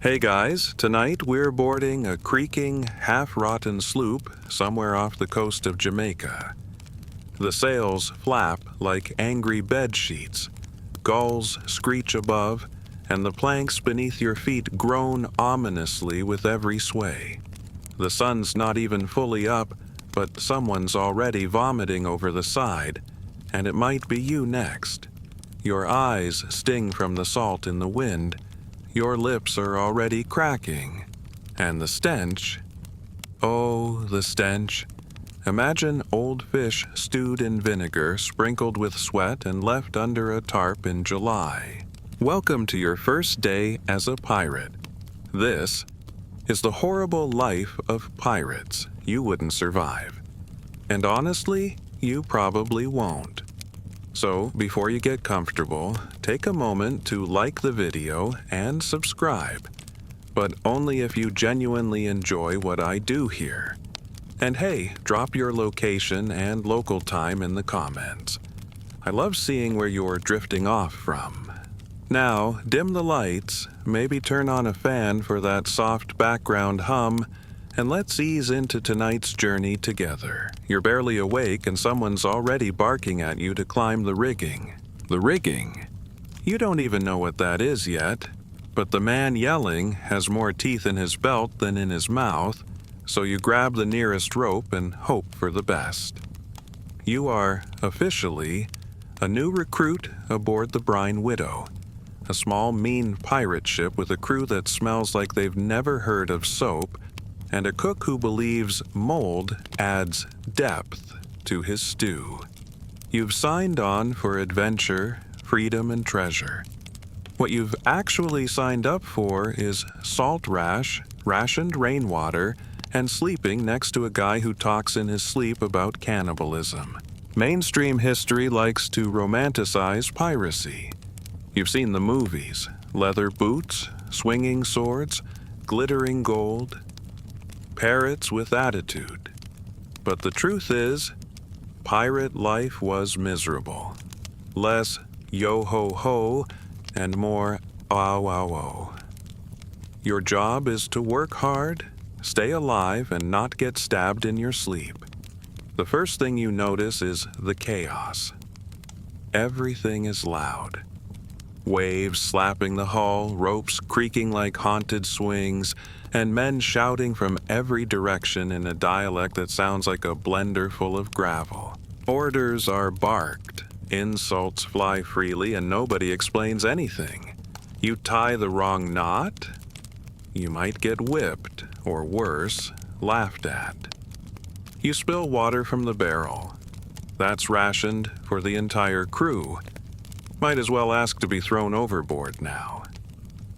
Hey guys, tonight we're boarding a creaking, half-rotten sloop somewhere off the coast of Jamaica. The sails flap like angry bed sheets, gulls screech above, and the planks beneath your feet groan ominously with every sway. The sun's not even fully up, but someone's already vomiting over the side, and it might be you next. Your eyes sting from the salt in the wind. Your lips are already cracking. And the stench. Oh, the stench. Imagine old fish stewed in vinegar, sprinkled with sweat, and left under a tarp in July. Welcome to your first day as a pirate. This is the horrible life of pirates. You wouldn't survive. And honestly, you probably won't. So, before you get comfortable, take a moment to like the video and subscribe. But only if you genuinely enjoy what I do here. And hey, drop your location and local time in the comments. I love seeing where you're drifting off from. Now, dim the lights, maybe turn on a fan for that soft background hum, and let's ease into tonight's journey together. You're barely awake and someone's already barking at you to climb the rigging. The rigging? You don't even know what that is yet, but the man yelling has more teeth in his belt than in his mouth, so you grab the nearest rope and hope for the best. You are, officially, a new recruit aboard the Brine Widow, a small mean pirate ship with a crew that smells like they've never heard of soap, and a cook who believes mold adds depth to his stew. You've signed on for adventure, freedom, and treasure. What you've actually signed up for is salt rash, rationed rainwater, and sleeping next to a guy who talks in his sleep about cannibalism. Mainstream history likes to romanticize piracy. You've seen the movies: leather boots, swinging swords, glittering gold, parrots with attitude. But the truth is, pirate life was miserable. Less yo-ho-ho and more ow-ow-ow. Your job is to work hard, stay alive, and not get stabbed in your sleep. The first thing you notice is the chaos. Everything is loud. Waves slapping the hull, ropes creaking like haunted swings, and men shouting from every direction in a dialect that sounds like a blender full of gravel. Orders are barked, insults fly freely, and nobody explains anything. You tie the wrong knot, you might get whipped, or worse, laughed at. You spill water from the barrel. That's rationed for the entire crew. Might as well ask to be thrown overboard now.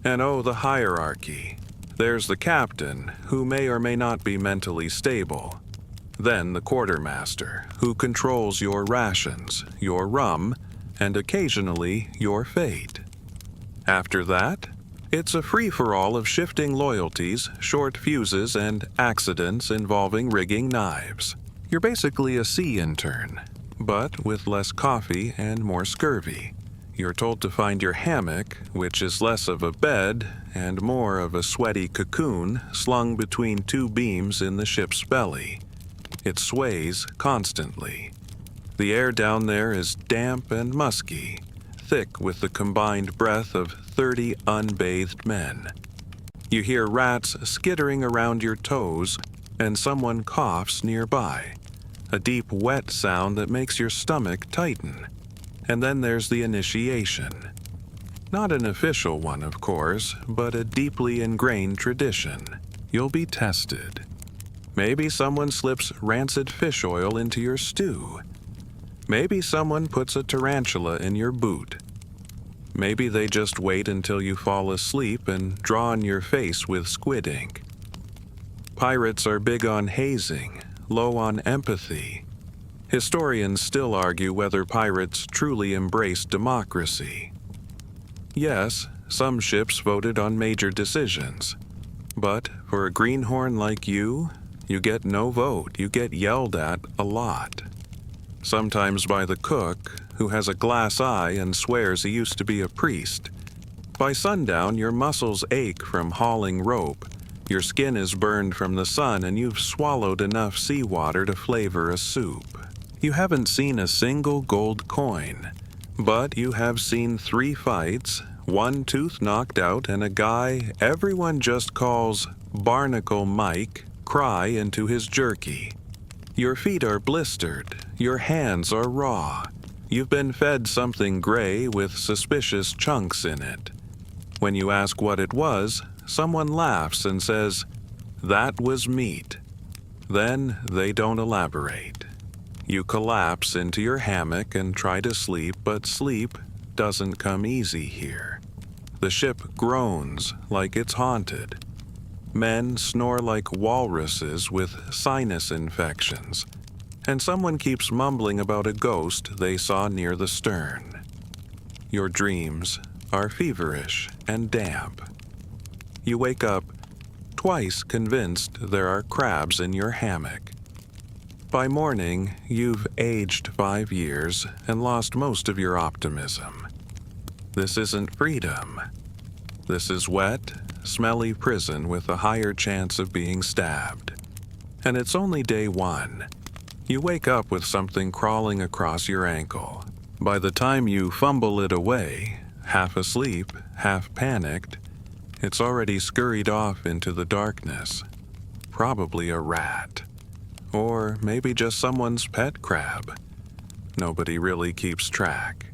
And oh, the hierarchy. There's the captain, who may or may not be mentally stable. Then the quartermaster, who controls your rations, your rum, and occasionally your fate. After that, it's a free-for-all of shifting loyalties, short fuses, and accidents involving rigging knives. You're basically a sea intern, but with less coffee and more scurvy. You're told to find your hammock, which is less of a bed and more of a sweaty cocoon slung between two beams in the ship's belly. It sways constantly. The air down there is damp and musky, thick with the combined breath of 30 unbathed men. You hear rats skittering around your toes, and someone coughs nearby, a deep, wet sound that makes your stomach tighten. And then there's the initiation. Not an official one, of course, but a deeply ingrained tradition. You'll be tested. Maybe someone slips rancid fish oil into your stew. Maybe someone puts a tarantula in your boot. Maybe they just wait until you fall asleep and draw on your face with squid ink. Pirates are big on hazing, low on empathy. Historians still argue whether pirates truly embraced democracy. Yes, some ships voted on major decisions. But for a greenhorn like you get no vote. You get yelled at a lot. Sometimes by the cook, who has a glass eye and swears he used to be a priest. By sundown, your muscles ache from hauling rope, your skin is burned from the sun, and you've swallowed enough seawater to flavor a soup. You haven't seen a single gold coin, but you have seen 3 fights, 1 tooth knocked out, and a guy everyone just calls Barnacle Mike cry into his jerky. Your feet are blistered, your hands are raw. You've been fed something gray with suspicious chunks in it. When you ask what it was, someone laughs and says, "That was meat." Then they don't elaborate. You collapse into your hammock and try to sleep, but sleep doesn't come easy here. The ship groans like it's haunted. Men snore like walruses with sinus infections, and someone keeps mumbling about a ghost they saw near the stern. Your dreams are feverish and damp. You wake up twice convinced there are crabs in your hammock. By morning, you've aged 5 years and lost most of your optimism. This isn't freedom. This is wet, smelly prison with a higher chance of being stabbed. And it's only day 1. You wake up with something crawling across your ankle. By the time you fumble it away, half asleep, half panicked, it's already scurried off into the darkness. Probably a rat. Or maybe just someone's pet crab. Nobody really keeps track.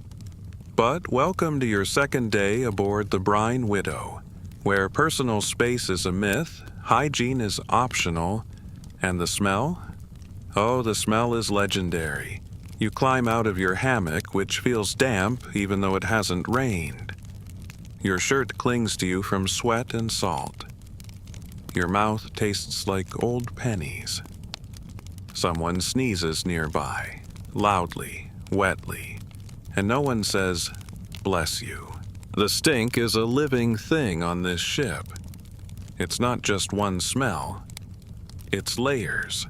But welcome to your second day aboard the Brine Widow, where personal space is a myth, hygiene is optional, and the smell? Oh, the smell is legendary. You climb out of your hammock, which feels damp even though it hasn't rained. Your shirt clings to you from sweat and salt. Your mouth tastes like old pennies. Someone sneezes nearby, loudly, wetly, and no one says, "Bless you." The stink is a living thing on this ship. It's not just one smell, it's layers.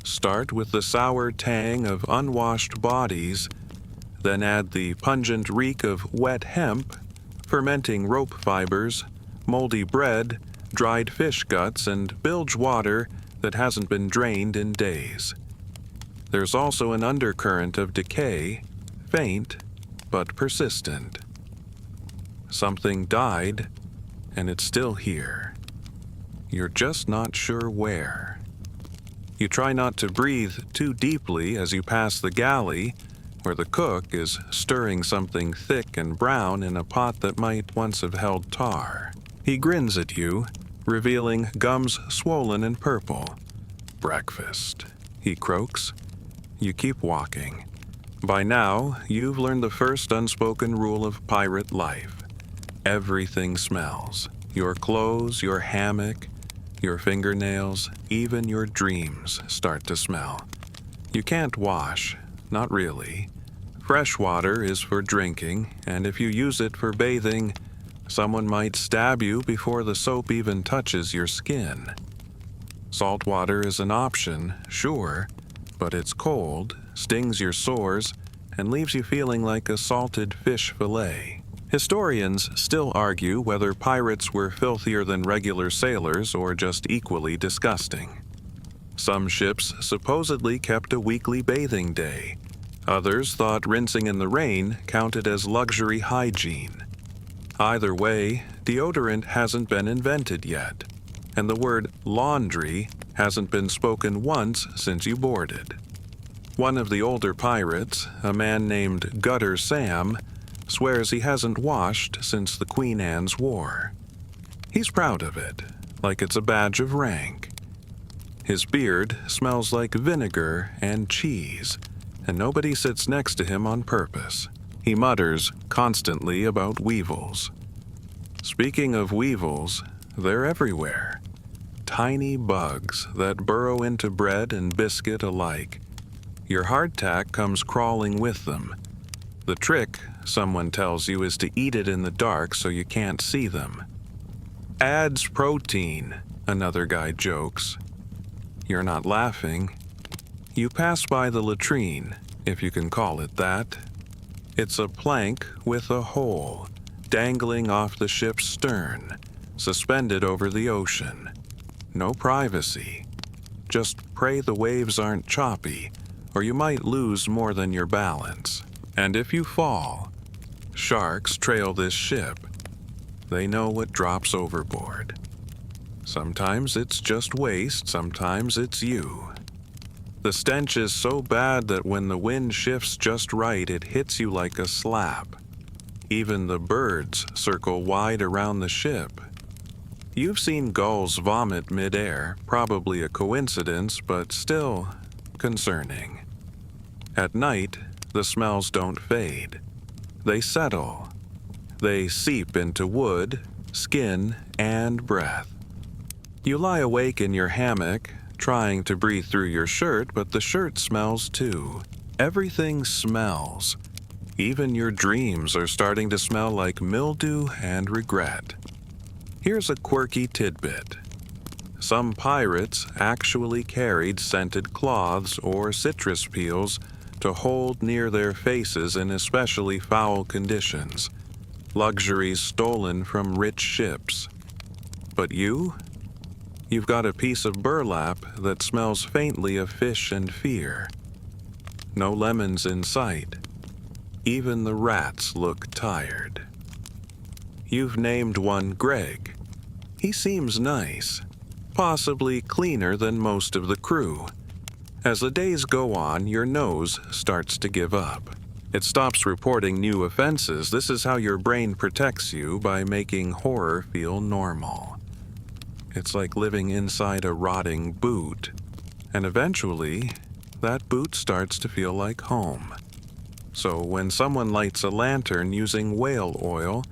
Start with the sour tang of unwashed bodies, then add the pungent reek of wet hemp, fermenting rope fibers, moldy bread, dried fish guts, and bilge water that hasn't been drained in days. There's also an undercurrent of decay, faint but persistent. Something died, and it's still here. You're just not sure where. You try not to breathe too deeply as you pass the galley, where the cook is stirring something thick and brown in a pot that might once have held tar. He grins at you, revealing gums swollen and purple. "Breakfast," he croaks. You keep walking. By now, you've learned the first unspoken rule of pirate life. Everything smells. Your clothes, your hammock, your fingernails, even your dreams start to smell. You can't wash, not really. Fresh water is for drinking, and if you use it for bathing, someone might stab you before the soap even touches your skin. Salt water is an option, sure, but it's cold, stings your sores, and leaves you feeling like a salted fish fillet. Historians still argue whether pirates were filthier than regular sailors or just equally disgusting. Some ships supposedly kept a weekly bathing day. Others thought rinsing in the rain counted as luxury hygiene. Either way, deodorant hasn't been invented yet, and the word laundry hasn't been spoken once since you boarded. One of the older pirates, a man named Gutter Sam, swears he hasn't washed since the Queen Anne's War. He's proud of it, like it's a badge of rank. His beard smells like vinegar and cheese, and nobody sits next to him on purpose. He mutters constantly about weevils. Speaking of weevils, they're everywhere. Tiny bugs that burrow into bread and biscuit alike. Your hardtack comes crawling with them. The trick, someone tells you, is to eat it in the dark so you can't see them. "Adds protein," another guy jokes. You're not laughing. You pass by the latrine, if you can call it that. It's a plank with a hole, dangling off the ship's stern, suspended over the ocean. No privacy. Just pray the waves aren't choppy, or you might lose more than your balance. And if you fall, sharks trail this ship. They know what drops overboard. Sometimes it's just waste, sometimes it's you. The stench is so bad that when the wind shifts just right, it hits you like a slap. Even the birds circle wide around the ship. You've seen gulls vomit midair, probably a coincidence, but still concerning. At night, the smells don't fade. They settle. They seep into wood, skin, and breath. You lie awake in your hammock, trying to breathe through your shirt, but the shirt smells too. Everything smells. Even your dreams are starting to smell like mildew and regret. Here's a quirky tidbit. Some pirates actually carried scented cloths or citrus peels to hold near their faces in especially foul conditions, luxuries stolen from rich ships. But you've got a piece of burlap that smells faintly of fish and fear. No lemons in sight. Even the rats look tired. You've named one Greg. He seems nice, possibly cleaner than most of the crew. As the days go on, your nose starts to give up. It stops reporting new offenses. This is how your brain protects you, by making horror feel normal. It's like living inside a rotting boot, and eventually, that boot starts to feel like home. So when someone lights a lantern using whale oil,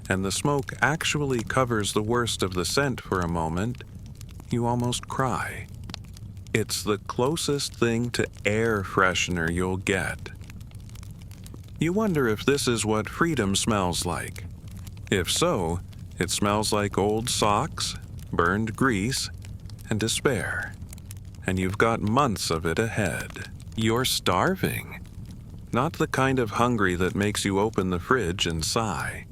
and the smoke actually covers the worst of the scent for a moment, you almost cry. It's the closest thing to air freshener you'll get. You wonder if this is what freedom smells like. If so, it smells like old socks, burned grease, and despair. And you've got months of it ahead. You're starving. Not the kind of hungry that makes you open the fridge and sigh.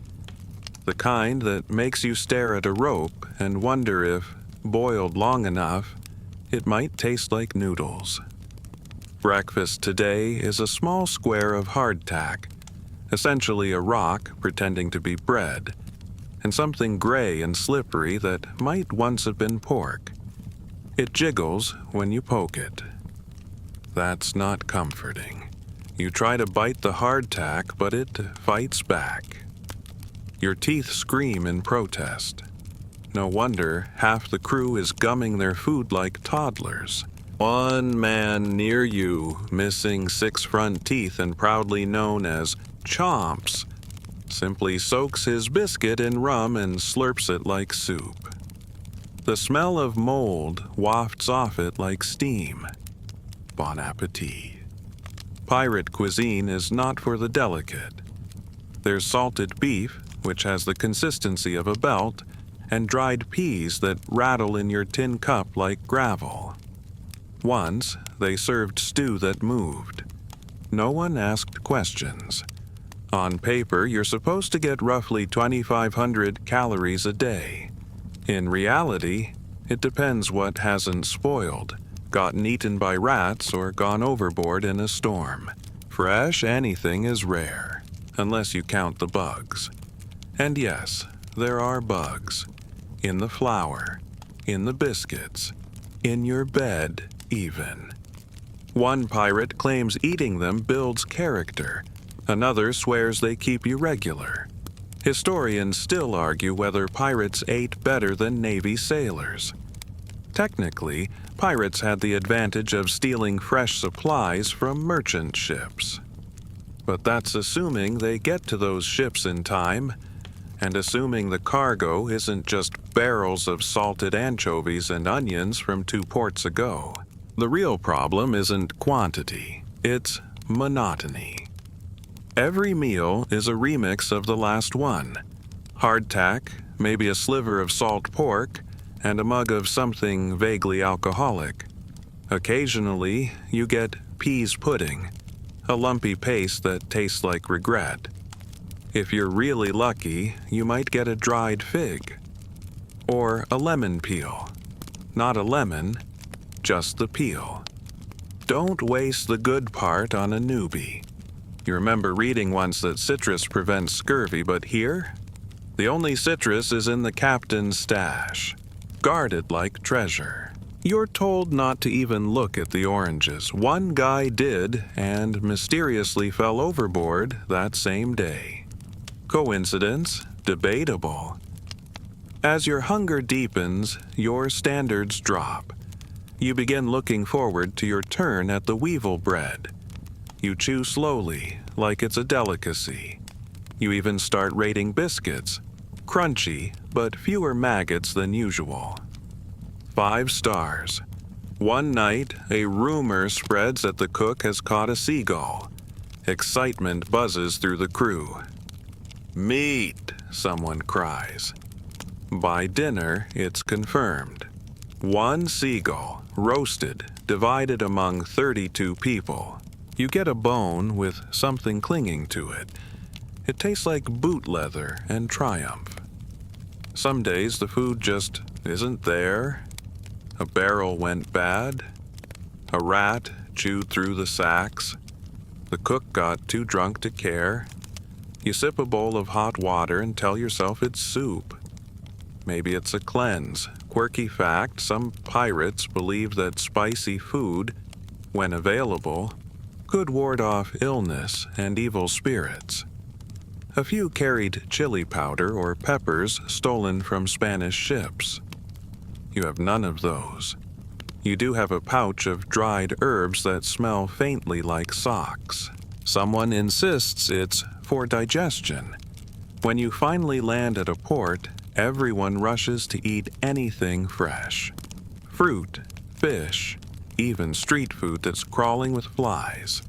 The kind that makes you stare at a rope and wonder if, boiled long enough, it might taste like noodles. Breakfast today is a small square of hardtack, essentially a rock pretending to be bread, and something gray and slippery that might once have been pork. It jiggles when you poke it. That's not comforting. You try to bite the hardtack, but it fights back. Your teeth scream in protest. No wonder half the crew is gumming their food like toddlers. One man near you, missing 6 front teeth and proudly known as chomps, simply soaks his biscuit in rum and slurps it like soup. The smell of mold wafts off it like steam. Bon appetit. Pirate cuisine is not for the delicate. There's salted beef, which has the consistency of a belt, and dried peas that rattle in your tin cup like gravel. Once, they served stew that moved. No one asked questions. On paper, you're supposed to get roughly 2,500 calories a day. In reality, it depends what hasn't spoiled, gotten eaten by rats, or gone overboard in a storm. Fresh anything is rare, unless you count the bugs. And yes, there are bugs. In the flour, in the biscuits, in your bed even. One pirate claims eating them builds character. Another swears they keep you regular. Historians still argue whether pirates ate better than Navy sailors. Technically, pirates had the advantage of stealing fresh supplies from merchant ships. But that's assuming they get to those ships in time, and assuming the cargo isn't just barrels of salted anchovies and onions from 2 ports ago. The real problem isn't quantity, it's monotony. Every meal is a remix of the last one. Hardtack, maybe a sliver of salt pork, and a mug of something vaguely alcoholic. Occasionally, you get peas pudding, a lumpy paste that tastes like regret. If you're really lucky, you might get a dried fig. Or a lemon peel. Not a lemon, just the peel. Don't waste the good part on a newbie. You remember reading once that citrus prevents scurvy, but here? The only citrus is in the captain's stash, guarded like treasure. You're told not to even look at the oranges. One guy did and mysteriously fell overboard that same day. Coincidence? Debatable. As your hunger deepens, your standards drop. You begin looking forward to your turn at the weevil bread. You chew slowly, like it's a delicacy. You even start rating biscuits. Crunchy, but fewer maggots than usual. 5 stars. One night, a rumor spreads that the cook has caught a seagull. Excitement buzzes through the crew. Meat, someone cries. By dinner, it's confirmed. 1 seagull, roasted, divided among 32 people. You get a bone with something clinging to it. It tastes like boot leather and triumph. Some days the food just isn't there. A barrel went bad. A rat chewed through the sacks. The cook got too drunk to care. You sip a bowl of hot water and tell yourself it's soup. Maybe it's a cleanse. Quirky fact, some pirates believe that spicy food, when available, could ward off illness and evil spirits. A few carried chili powder or peppers stolen from Spanish ships. You have none of those. You do have a pouch of dried herbs that smell faintly like socks. Someone insists it's for digestion. When you finally land at a port, everyone rushes to eat anything fresh. Fruit, fish, even street food that's crawling with flies.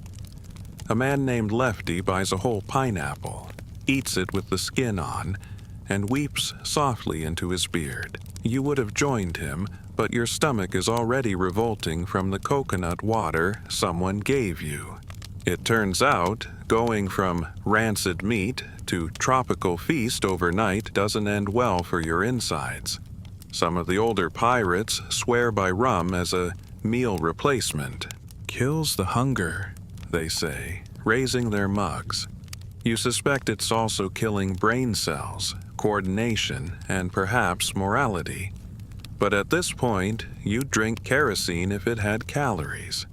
A man named Lefty buys a whole pineapple, eats it with the skin on, and weeps softly into his beard. You would have joined him, but your stomach is already revolting from the coconut water someone gave you. It turns out, going from rancid meat to tropical feast overnight doesn't end well for your insides. Some of the older pirates swear by rum as a meal replacement. Kills the hunger, they say, raising their mugs. You suspect it's also killing brain cells, coordination, and perhaps morality. But at this point, you'd drink kerosene if it had calories.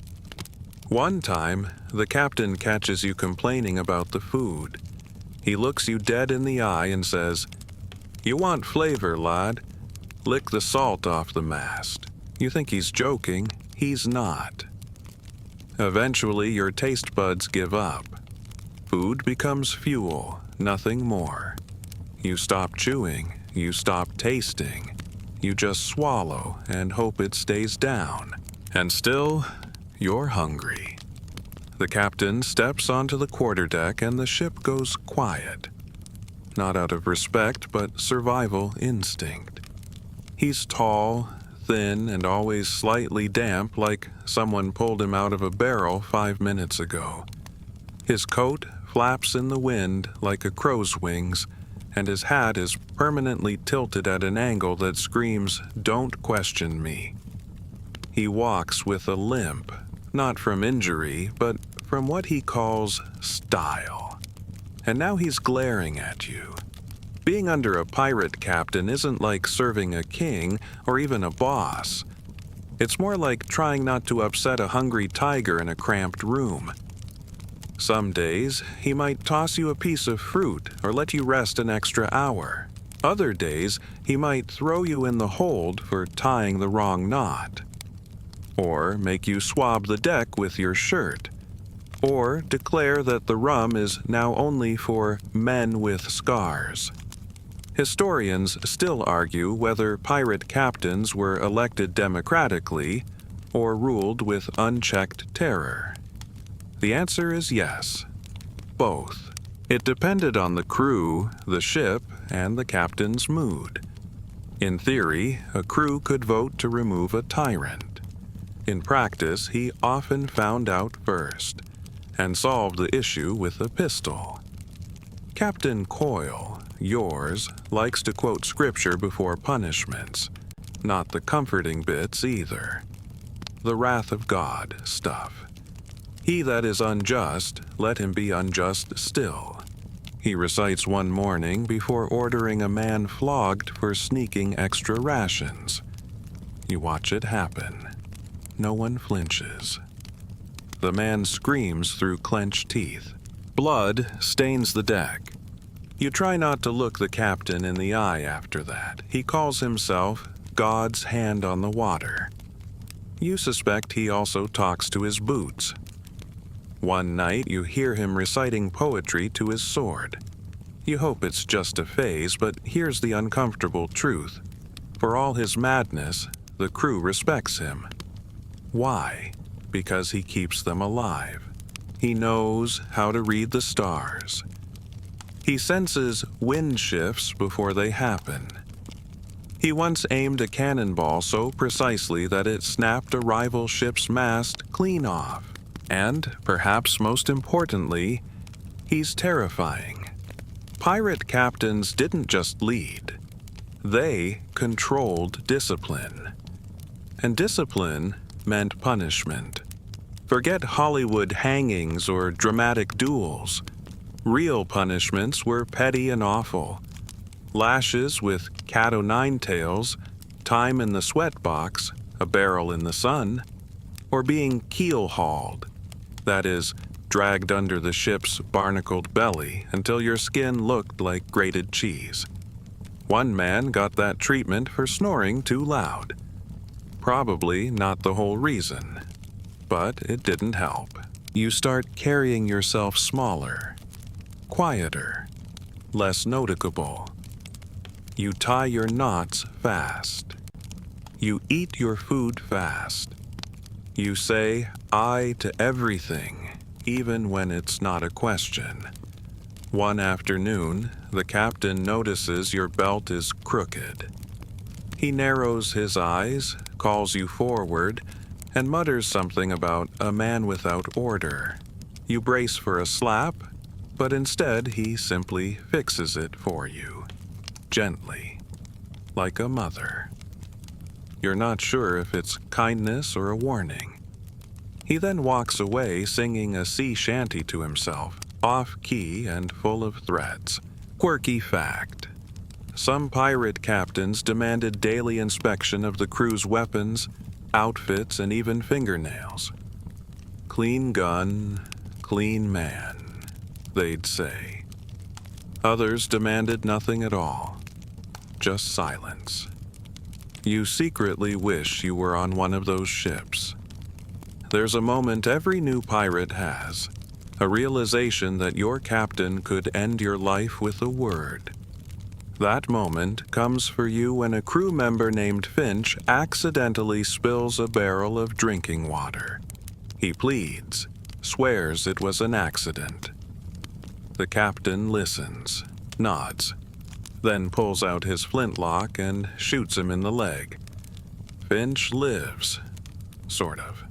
One time, the captain catches you complaining about the food. He looks you dead in the eye and says, "You want flavor, lad? Lick the salt off the mast." You think he's joking. He's not. Eventually, your taste buds give up. Food becomes fuel, nothing more. You stop chewing, you stop tasting. You just swallow and hope it stays down. And still, you're hungry. The captain steps onto the quarterdeck and the ship goes quiet. Not out of respect, but survival instinct. He's tall, thin, and always slightly damp, like someone pulled him out of a barrel 5 minutes ago. His coat flaps in the wind like a crow's wings, and his hat is permanently tilted at an angle that screams, "Don't question me." He walks with a limp, not from injury, but from what he calls style. And now he's glaring at you. Being under a pirate captain isn't like serving a king or even a boss. It's more like trying not to upset a hungry tiger in a cramped room. Some days, he might toss you a piece of fruit or let you rest an extra hour. Other days, he might throw you in the hold for tying the wrong knot. Or make you swab the deck with your shirt. Or declare that the rum is now only for men with scars. Historians still argue whether pirate captains were elected democratically or ruled with unchecked terror. The answer is yes, both. It depended on the crew, the ship, and the captain's mood. In theory, a crew could vote to remove a tyrant. In practice, he often found out first and solved the issue with a pistol. Captain Coyle, yours, likes to quote scripture before punishments. Not the comforting bits either. The wrath of God stuff. He that is unjust, let him be unjust still. He recites one morning before ordering a man flogged for sneaking extra rations. You watch it happen. No one flinches. The man screams through clenched teeth. Blood stains the deck. You try not to look the captain in the eye after that. He calls himself God's hand on the water. You suspect he also talks to his boots. One night you hear him reciting poetry to his sword. You hope it's just a phase, but here's the uncomfortable truth. For all his madness, the crew respects him. Why? Because he keeps them alive. He knows how to read the stars. He senses wind shifts before they happen. He once aimed a cannonball so precisely that it snapped a rival ship's mast clean off. And, perhaps most importantly, he's terrifying. Pirate captains didn't just lead. They controlled discipline. And discipline meant punishment. Forget Hollywood hangings or dramatic duels. Real punishments were petty and awful. Lashes with cat-o'-nine-tails, time in the sweatbox, a barrel in the sun, or being keel-hauled. That is, dragged under the ship's barnacled belly until your skin looked like grated cheese. One man got that treatment for snoring too loud. Probably not the whole reason, but it didn't help. You start carrying yourself smaller, quieter, less noticeable. You tie your knots fast. You eat your food fast. You say "I" to everything, even when it's not a question. One afternoon, the captain notices your belt is crooked. He narrows his eyes, calls you forward, and mutters something about a man without order. You brace for a slap, but instead he simply fixes it for you, gently, like a mother. You're not sure if it's kindness or a warning. He then walks away singing a sea shanty to himself, off-key and full of threats. Quirky fact. Some pirate captains demanded daily inspection of the crew's weapons, outfits, and even fingernails. Clean gun, clean man, they'd say. Others demanded nothing at all, just silence. You secretly wish you were on one of those ships. There's a moment every new pirate has, a realization that your captain could end your life with a word. That moment comes for you when a crew member named Finch accidentally spills a barrel of drinking water. He pleads, swears it was an accident. The captain listens, nods, then pulls out his flintlock and shoots him in the leg. Finch lives, sort of.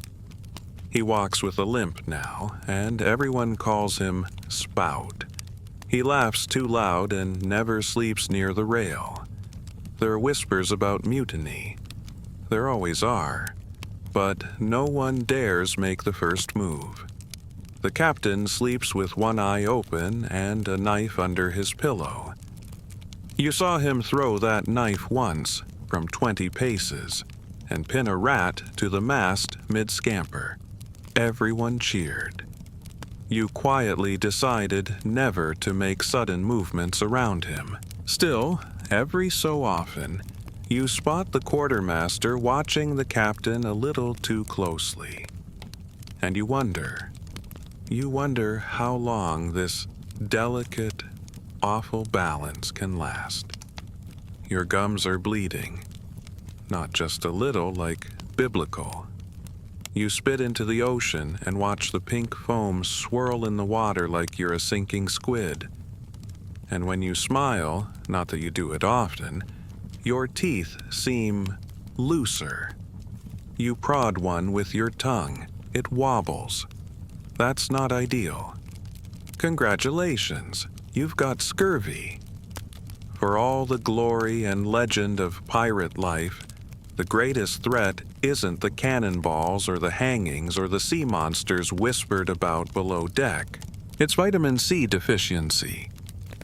He walks with a limp now, and everyone calls him Spout. He laughs too loud and never sleeps near the rail. There are whispers about mutiny. There always are, but no one dares make the first move. The captain sleeps with one eye open and a knife under his pillow. You saw him throw that knife once, from 20 paces, and pin a rat to the mast mid-scamper. Everyone cheered. You quietly decided never to make sudden movements around him. Still, every so often, you spot the quartermaster watching the captain a little too closely. And you wonder how long this delicate, awful balance can last. Your gums are bleeding, not just a little like biblical. You spit into the ocean and watch the pink foam swirl in the water like you're a sinking squid. And when you smile, not that you do it often, your teeth seem looser. You prod one with your tongue. It wobbles. That's not ideal. Congratulations, you've got scurvy. For all the glory and legend of pirate life, the greatest threat isn't the cannonballs or the hangings or the sea monsters whispered about below deck. It's vitamin C deficiency.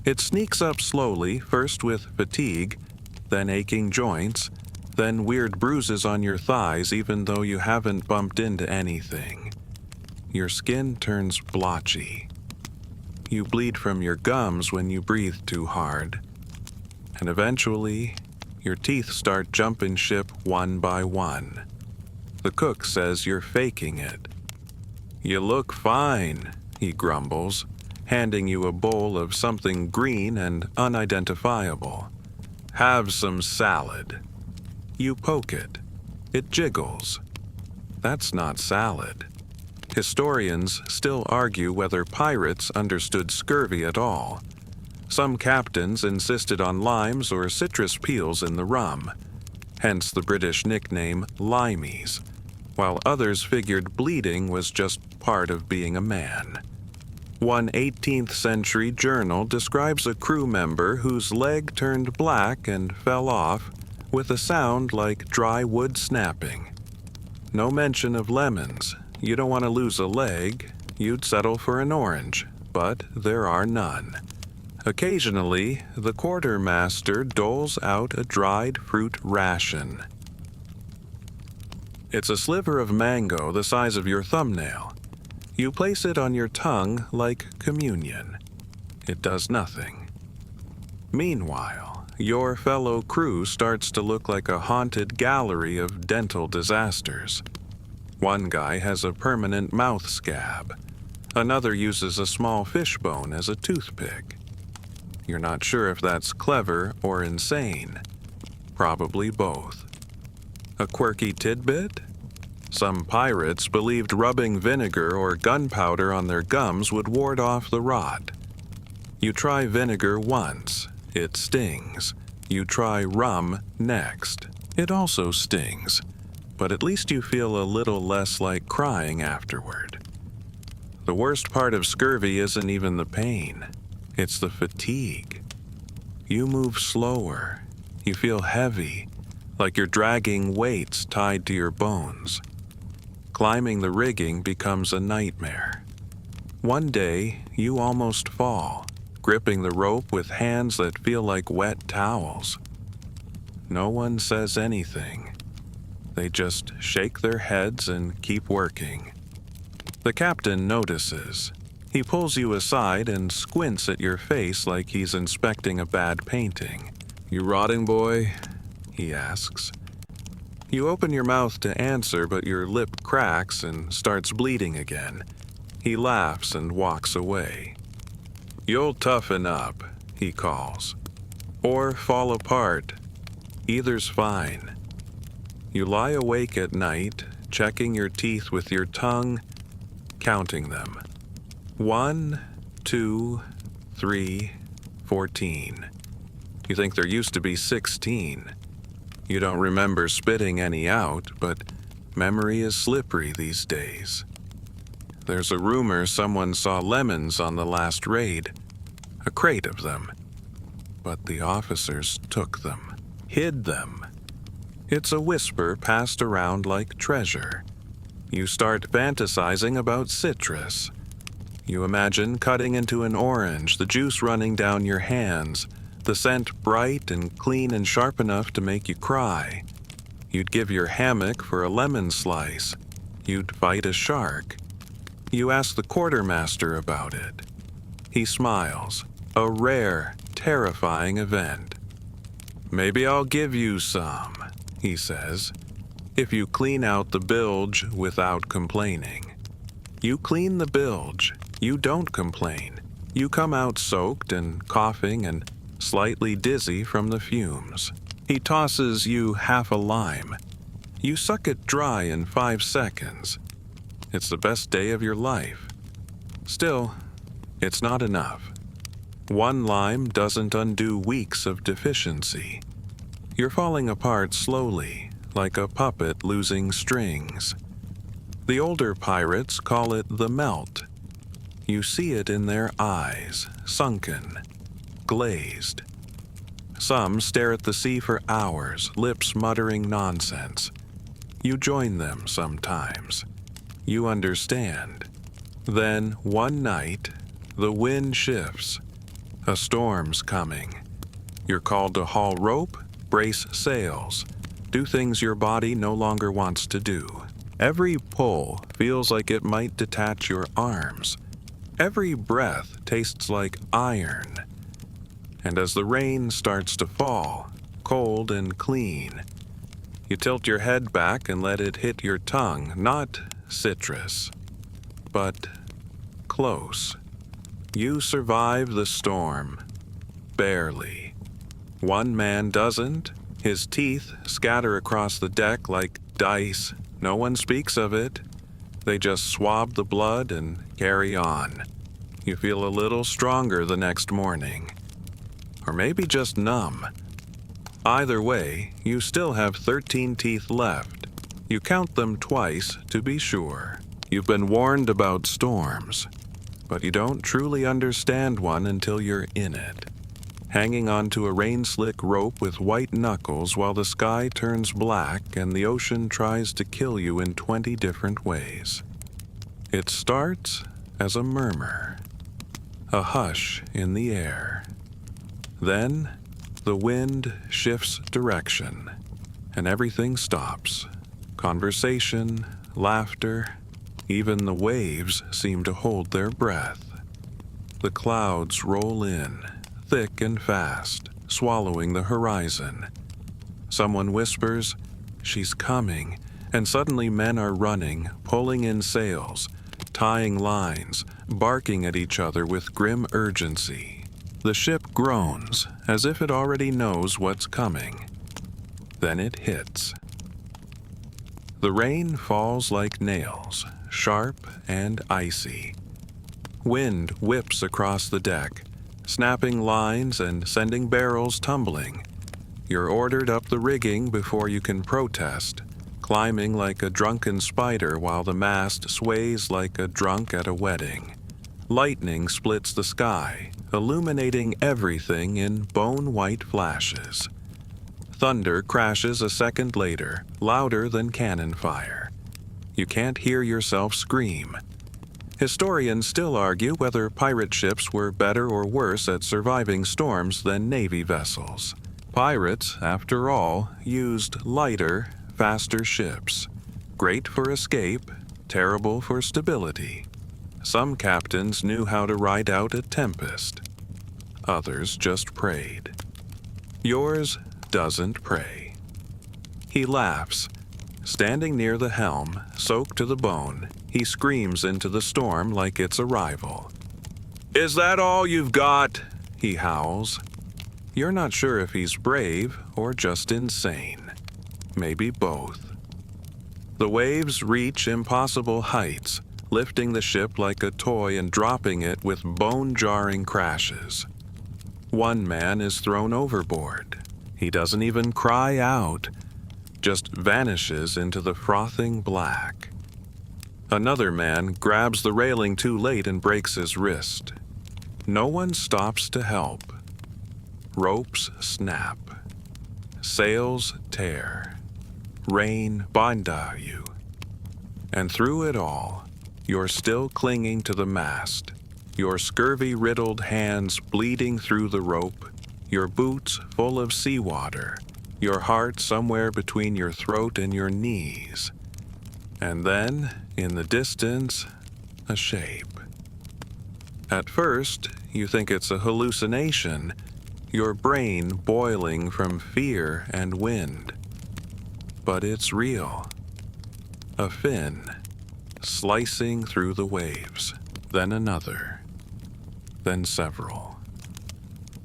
It sneaks up slowly, first with fatigue, then aching joints, then weird bruises on your thighs even though you haven't bumped into anything. Your skin turns blotchy. You bleed from your gums when you breathe too hard. And eventually, your teeth start jumping ship one by one. The cook says you're faking it. "You look fine," he grumbles, handing you a bowl of something green and unidentifiable. "Have some salad." You poke it. It jiggles. That's not salad. Historians still argue whether pirates understood scurvy at all. Some captains insisted on limes or citrus peels in the rum, hence the British nickname limeys, while others figured bleeding was just part of being a man. One 18th century journal describes a crew member whose leg turned black and fell off with a sound like dry wood snapping. No mention of lemons. You don't want to lose a leg, you'd settle for an orange, but there are none. Occasionally, the quartermaster doles out a dried fruit ration. It's a sliver of mango the size of your thumbnail. You place it on your tongue like communion. It does nothing. Meanwhile, your fellow crew starts to look like a haunted gallery of dental disasters. One guy has a permanent mouth scab. Another uses a small fishbone as a toothpick. You're not sure if that's clever or insane. Probably both. A quirky tidbit? Some pirates believed rubbing vinegar or gunpowder on their gums would ward off the rot. You try vinegar once, it stings. You try rum next. It also stings, but at least you feel a little less like crying afterward. The worst part of scurvy isn't even the pain. It's the fatigue. You move slower. You feel heavy, like you're dragging weights tied to your bones. Climbing the rigging becomes a nightmare. One day, you almost fall, gripping the rope with hands that feel like wet towels. No one says anything. They just shake their heads and keep working. The captain notices. He pulls you aside and squints at your face like he's inspecting a bad painting. "You rotting, boy?" he asks. You open your mouth to answer, but your lip cracks and starts bleeding again. He laughs and walks away. "You'll toughen up," he calls. "Or fall apart. Either's fine." You lie awake at night, checking your teeth with your tongue, counting them. 1, 2, 3, 14. You think there used to be 16. You don't remember spitting any out, but memory is slippery these days. There's a rumor someone saw lemons on the last raid, a crate of them. But the officers took them, hid them. It's a whisper passed around like treasure. You start fantasizing about citrus. You imagine cutting into an orange, the juice running down your hands, the scent bright and clean and sharp enough to make you cry. You'd give your hammock for a lemon slice. You'd fight a shark. You ask the quartermaster about it. He smiles. A rare, terrifying event. "Maybe I'll give you some," he says, "if you clean out the bilge without complaining." You clean the bilge. You don't complain. You come out soaked and coughing and slightly dizzy from the fumes. He tosses you half a lime. You suck it dry in 5 seconds. It's the best day of your life. Still, it's not enough. One lime doesn't undo weeks of deficiency. You're falling apart slowly, like a puppet losing strings. The older pirates call it the melt. You see it in their eyes, sunken, glazed. Some stare at the sea for hours, lips muttering nonsense. You join them sometimes. You understand. Then, one night, the wind shifts. A storm's coming. You're called to haul rope, brace sails, do things your body no longer wants to do. Every pull feels like it might detach your arms. Every breath tastes like iron. And as the rain starts to fall, cold and clean, you tilt your head back and let it hit your tongue, not citrus, but close. You survive the storm, barely. One man doesn't. His teeth scatter across the deck like dice. No one speaks of it. They just swab the blood and carry on. You feel a little stronger the next morning. Or maybe just numb. Either way, you still have 13 teeth left. You count them twice to be sure. You've been warned about storms, but you don't truly understand one until you're in it. Hanging onto a rain-slick rope with white knuckles while the sky turns black and the ocean tries to kill you in 20 different ways. It starts as a murmur, a hush in the air. Then, the wind shifts direction, and everything stops. Conversation, laughter, even the waves seem to hold their breath. The clouds roll in, thick and fast, swallowing the horizon. Someone whispers, "She's coming," and suddenly men are running, pulling in sails, tying lines, barking at each other with grim urgency. The ship groans, as if it already knows what's coming. Then it hits. The rain falls like nails, sharp and icy. Wind whips across the deck, snapping lines and sending barrels tumbling. You're ordered up the rigging before you can protest, climbing like a drunken spider while the mast sways like a drunk at a wedding. Lightning splits the sky, illuminating everything in bone-white flashes. Thunder crashes a second later, louder than cannon fire. You can't hear yourself scream. Historians still argue whether pirate ships were better or worse at surviving storms than Navy vessels. Pirates, after all, used lighter, faster ships. Great for escape, terrible for stability. Some captains knew how to ride out a tempest. Others just prayed. Yours doesn't pray. He laughs. Standing near the helm, soaked to the bone, he screams into the storm like it's a rival. "Is that all you've got?" he howls. You're not sure if he's brave or just insane. Maybe both. The waves reach impossible heights, lifting the ship like a toy and dropping it with bone-jarring crashes. One man is thrown overboard. He doesn't even cry out, just vanishes into the frothing black. Another man grabs the railing too late and breaks his wrist. No one stops to help. Ropes snap. Sails tear. Rain binda you. And through it all, you're still clinging to the mast, your scurvy-riddled hands bleeding through the rope, your boots full of seawater, your heart somewhere between your throat and your knees. And then, in the distance, a shape. At first, you think it's a hallucination, your brain boiling from fear and wind. But it's real. A fin, slicing through the waves, then another, then several.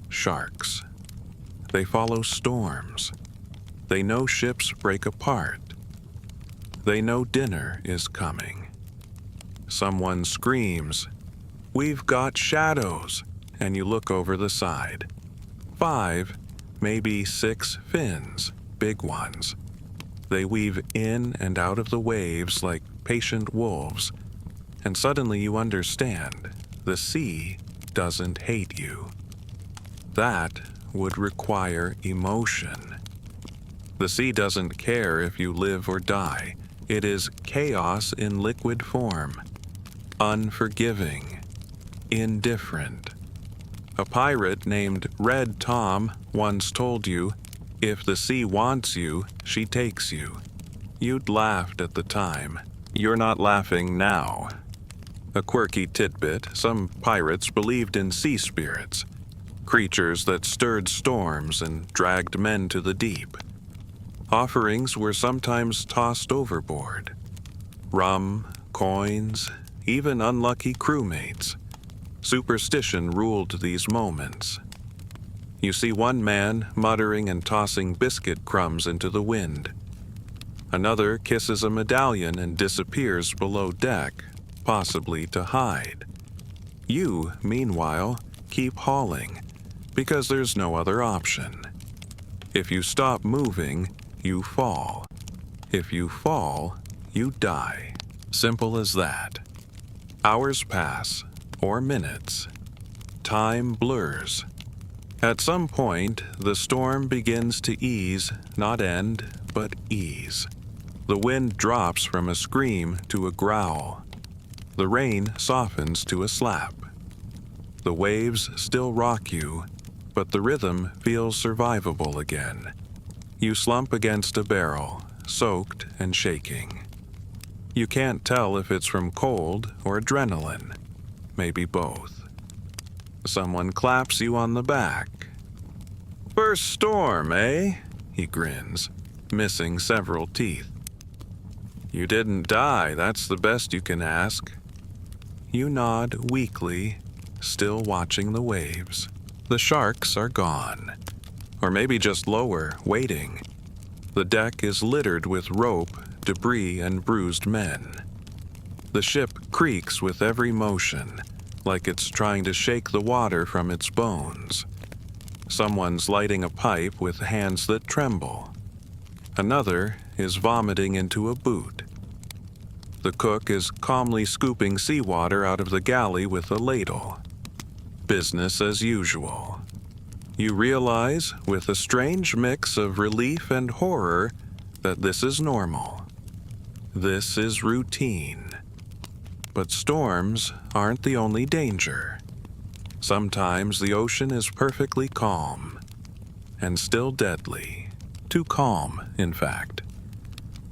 Sharks. They follow storms. They know ships break apart. They know dinner is coming. Someone screams, "We've got shadows," and you look over the side. 5, maybe 6 fins, big ones. They weave in and out of the waves like patient wolves, and suddenly you understand. The sea doesn't hate you. That would require emotion. The sea doesn't care if you live or die. It is chaos in liquid form, unforgiving, indifferent. A pirate named Red Tom once told you, "If the sea wants you, she takes you." You'd laughed at the time. You're not laughing now. A quirky tidbit, some pirates believed in sea spirits, creatures that stirred storms and dragged men to the deep. Offerings were sometimes tossed overboard. Rum, coins, even unlucky crewmates. Superstition ruled these moments. You see one man muttering and tossing biscuit crumbs into the wind. Another kisses a medallion and disappears below deck, possibly to hide. You, meanwhile, keep hauling, because there's no other option. If you stop moving, you fall. If you fall, you die. Simple as that. Hours pass, or minutes. Time blurs. At some point, the storm begins to ease, not end, but ease. The wind drops from a scream to a growl. The rain softens to a slap. The waves still rock you, but the rhythm feels survivable again. You slump against a barrel, soaked and shaking. You can't tell if it's from cold or adrenaline, maybe both. Someone claps you on the back. "First storm, eh?" He grins, missing several teeth. "You didn't die, that's the best you can ask." You nod weakly, still watching the waves. The sharks are gone. Or maybe just lower, waiting. The deck is littered with rope, debris, and bruised men. The ship creaks with every motion, like it's trying to shake the water from its bones. Someone's lighting a pipe with hands that tremble. Another is vomiting into a boot. The cook is calmly scooping seawater out of the galley with a ladle. Business as usual. You realize, with a strange mix of relief and horror, that this is normal. This is routine. But storms aren't the only danger. Sometimes the ocean is perfectly calm, and still deadly. Too calm, in fact.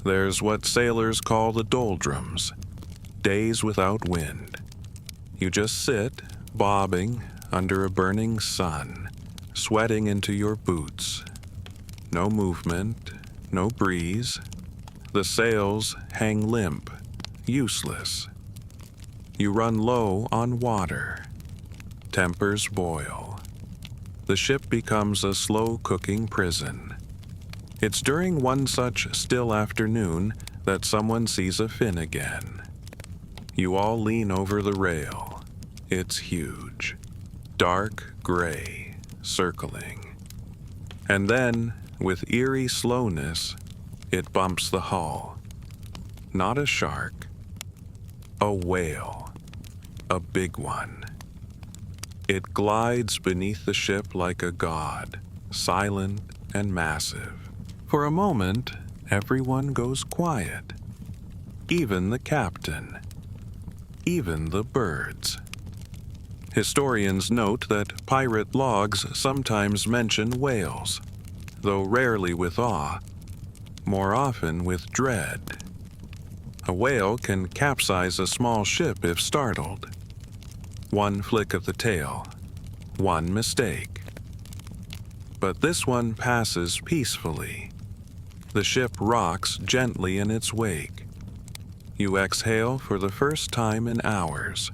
There's what sailors call the doldrums, days without wind. You just sit, bobbing, under a burning sun, sweating into your boots. No movement, no breeze. The sails hang limp, useless. You run low on water. Tempers boil. The ship becomes a slow-cooking prison. It's during one such still afternoon that someone sees a fin again. You all lean over the rail. It's huge. Dark gray, circling. And then, with eerie slowness, it bumps the hull. Not a shark. A whale. A big one. It glides beneath the ship like a god, silent and massive. For a moment, everyone goes quiet. Even the captain. Even the birds. Historians note that pirate logs sometimes mention whales, though rarely with awe, more often with dread. A whale can capsize a small ship if startled. One flick of the tail, one mistake. But this one passes peacefully. The ship rocks gently in its wake. You exhale for the first time in hours.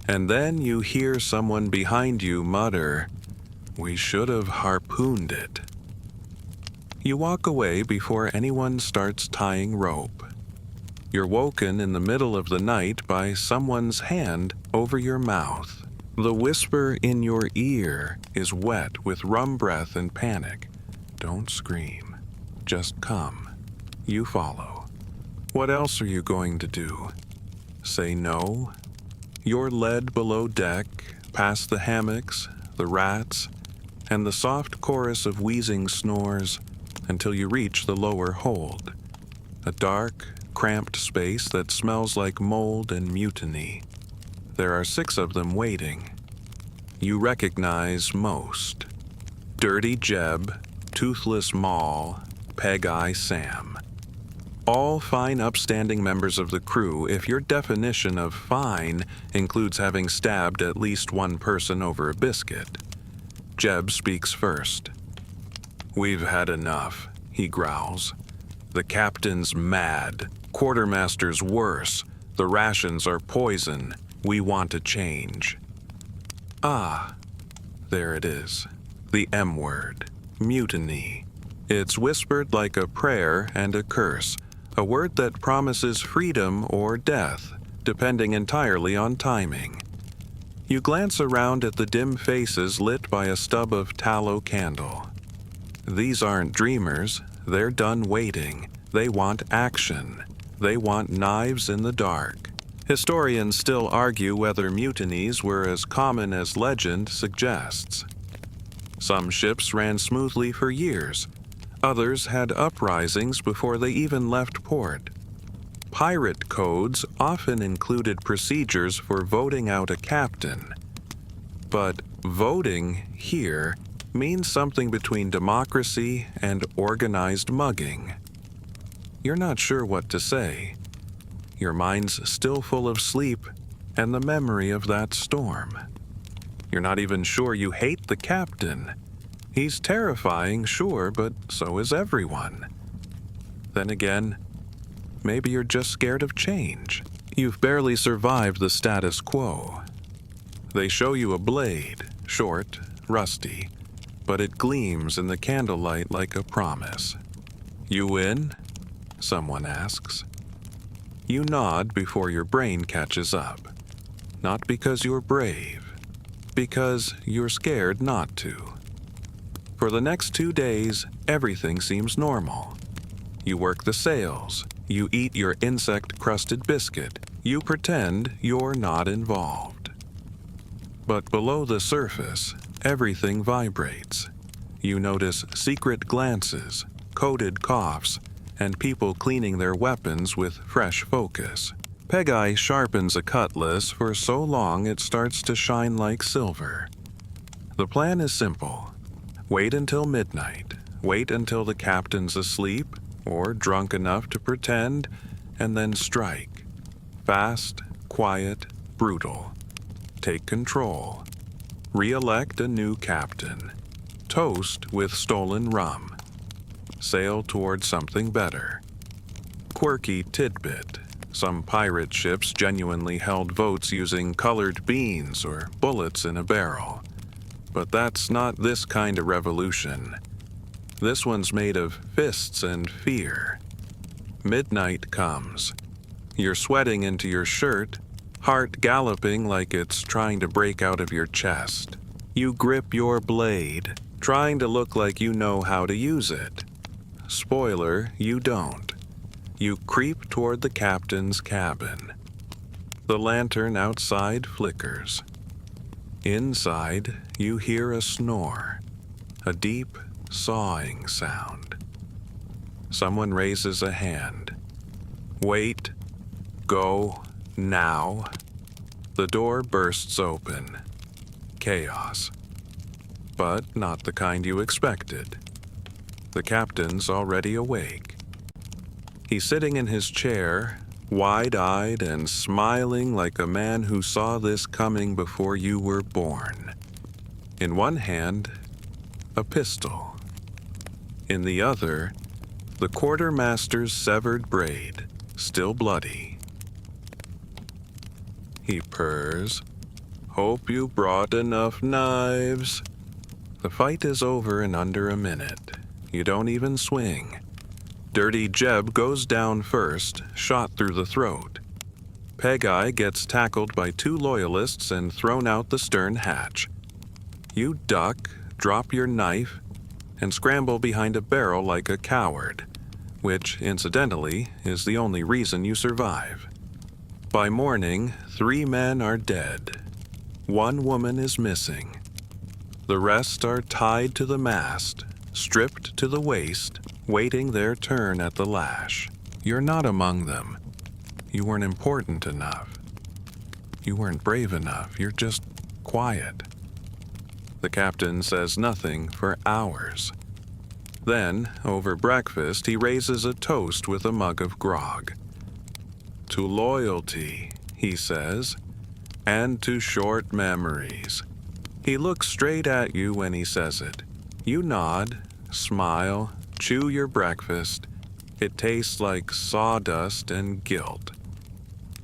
And then you hear someone behind you mutter, "We should have harpooned it." You walk away before anyone starts tying rope. You're woken in the middle of the night by someone's hand over your mouth. The whisper in your ear is wet with rum breath and panic. Don't scream. Just come. You follow. What else are you going to do? Say no? You're led below deck, past the hammocks, the rats, and the soft chorus of wheezing snores until you reach the lower hold, a dark, cramped space that smells like mold and mutiny. There are 6 of them waiting. You recognize most. Dirty Jeb, Toothless Maul, Peg-Eye Sam. All fine, upstanding members of the crew if your definition of fine includes having stabbed at least one person over a biscuit. Jeb speaks first. "We've had enough," he growls. "The captain's mad. Quartermaster's worse. The rations are poison. We want a change." Ah, there it is. The M word. Mutiny. It's whispered like a prayer and a curse, a word that promises freedom or death, depending entirely on timing. You glance around at the dim faces lit by a stub of tallow candle. These aren't dreamers. They're done waiting. They want action. They want knives in the dark. Historians still argue whether mutinies were as common as legend suggests. Some ships ran smoothly for years. Others had uprisings before they even left port. Pirate codes often included procedures for voting out a captain. But voting here means something between democracy and organized mugging. You're not sure what to say. Your mind's still full of sleep and the memory of that storm. You're not even sure you hate the captain. He's terrifying, sure, but so is everyone. Then again, maybe you're just scared of change. You've barely survived the status quo. They show you a blade, short, rusty, but it gleams in the candlelight like a promise. "You in?" someone asks. You nod before your brain catches up. Not because you're brave, because you're scared not to. For the next 2 days, everything seems normal. You work the sails, you eat your insect-crusted biscuit, you pretend you're not involved. But below the surface, everything vibrates. You notice secret glances, coded coughs, and people cleaning their weapons with fresh focus. Peg-Eye sharpens a cutlass for so long it starts to shine like silver. The plan is simple. Wait until midnight. Wait until the captain's asleep or drunk enough to pretend, and then strike. Fast, quiet, brutal. Take control. Re-elect a new captain. Toast with stolen rum. Sail toward something better. Quirky tidbit. Some pirate ships genuinely held votes using colored beans or bullets in a barrel. But that's not this kind of revolution. This one's made of fists and fear. Midnight comes. You're sweating into your shirt, heart galloping like it's trying to break out of your chest. You grip your blade, trying to look like you know how to use it. Spoiler, you don't. You creep toward the captain's cabin. The lantern outside flickers. Inside, you hear a snore, a deep, sawing sound. Someone raises a hand. Wait, go, now. The door bursts open. Chaos. But not the kind you expected. The captain's already awake. He's sitting in his chair, wide-eyed and smiling like a man who saw this coming before you were born. In one hand, a pistol. In the other, the quartermaster's severed braid, still bloody. He purrs. "Hope you brought enough knives." The fight is over in under a minute. You don't even swing. Dirty Jeb goes down first, shot through the throat. Peg-Eye gets tackled by 2 loyalists and thrown out the stern hatch. You duck, drop your knife, and scramble behind a barrel like a coward, which, incidentally, is the only reason you survive. By morning, 3 men are dead. One woman is missing. The rest are tied to the mast, stripped to the waist, waiting their turn at the lash. You're not among them. You weren't important enough. You weren't brave enough. You're just quiet. The captain says nothing for hours. Then, over breakfast, he raises a toast with a mug of grog. To loyalty, he says, and to short memories. He looks straight at you when he says it. You nod, smile, chew your breakfast. It tastes like sawdust and guilt.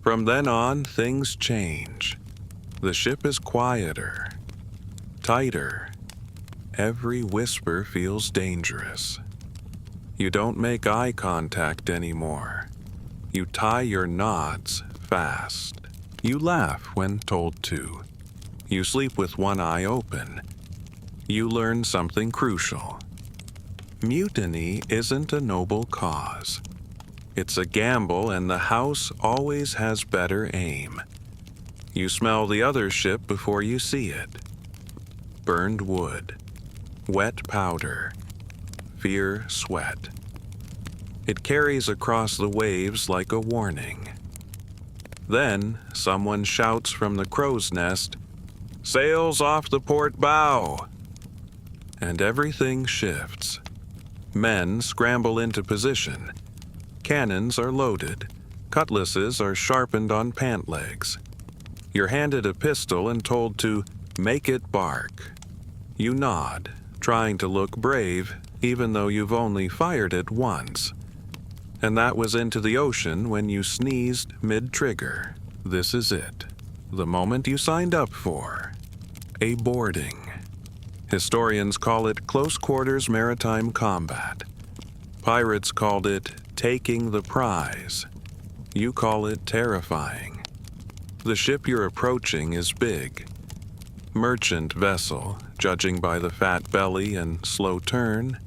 From then on, things change. The ship is quieter, tighter. Every whisper feels dangerous. You don't make eye contact anymore. You tie your knots fast. You laugh when told to. You sleep with one eye open. You learn something crucial. Mutiny isn't a noble cause. It's a gamble, and the house always has better aim. You smell the other ship before you see it. Burned wood, wet powder, fear sweat. It carries across the waves like a warning. Then someone shouts from the crow's nest, "Sails off the port bow!" And everything shifts. Men scramble into position. Cannons are loaded. Cutlasses are sharpened on pant legs. You're handed a pistol and told to make it bark. You nod, trying to look brave, even though you've only fired it once. And that was into the ocean when you sneezed mid-trigger. This is it. The moment you signed up for. A boarding. Historians call it close-quarters maritime combat. Pirates called it taking the prize. You call it terrifying. The ship you're approaching is big. Merchant vessel, judging by the fat belly and slow turn.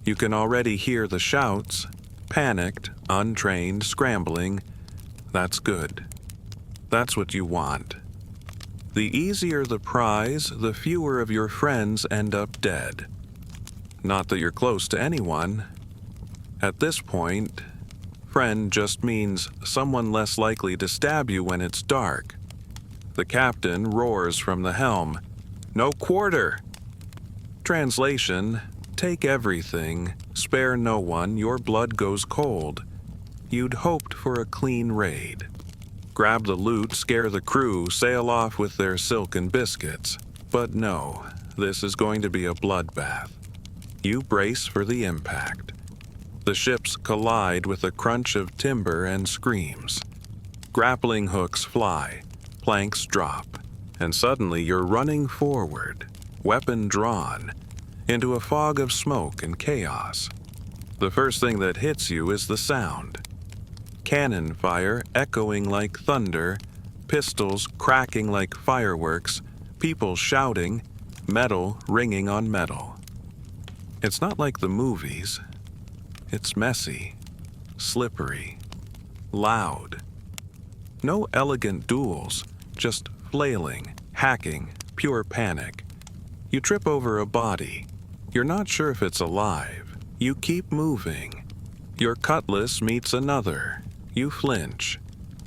You can already hear the shouts. Panicked, untrained, scrambling. That's good. That's what you want. The easier the prize, the fewer of your friends end up dead. Not that you're close to anyone. At this point, friend just means someone less likely to stab you when it's dark. The captain roars from the helm, "No quarter!" Translation, take everything, spare no one, your blood goes cold. You'd hoped for a clean raid. Grab the loot, scare the crew, sail off with their silken biscuits. But no, this is going to be a bloodbath. You brace for the impact. The ships collide with a crunch of timber and screams. Grappling hooks fly, planks drop, and suddenly you're running forward, weapon drawn, into a fog of smoke and chaos. The first thing that hits you is the sound. Cannon fire echoing like thunder, pistols cracking like fireworks, people shouting, metal ringing on metal. It's not like the movies. It's messy, slippery, loud. No elegant duels, just flailing, hacking, pure panic. You trip over a body. You're not sure if it's alive. You keep moving. Your cutlass meets another. You flinch,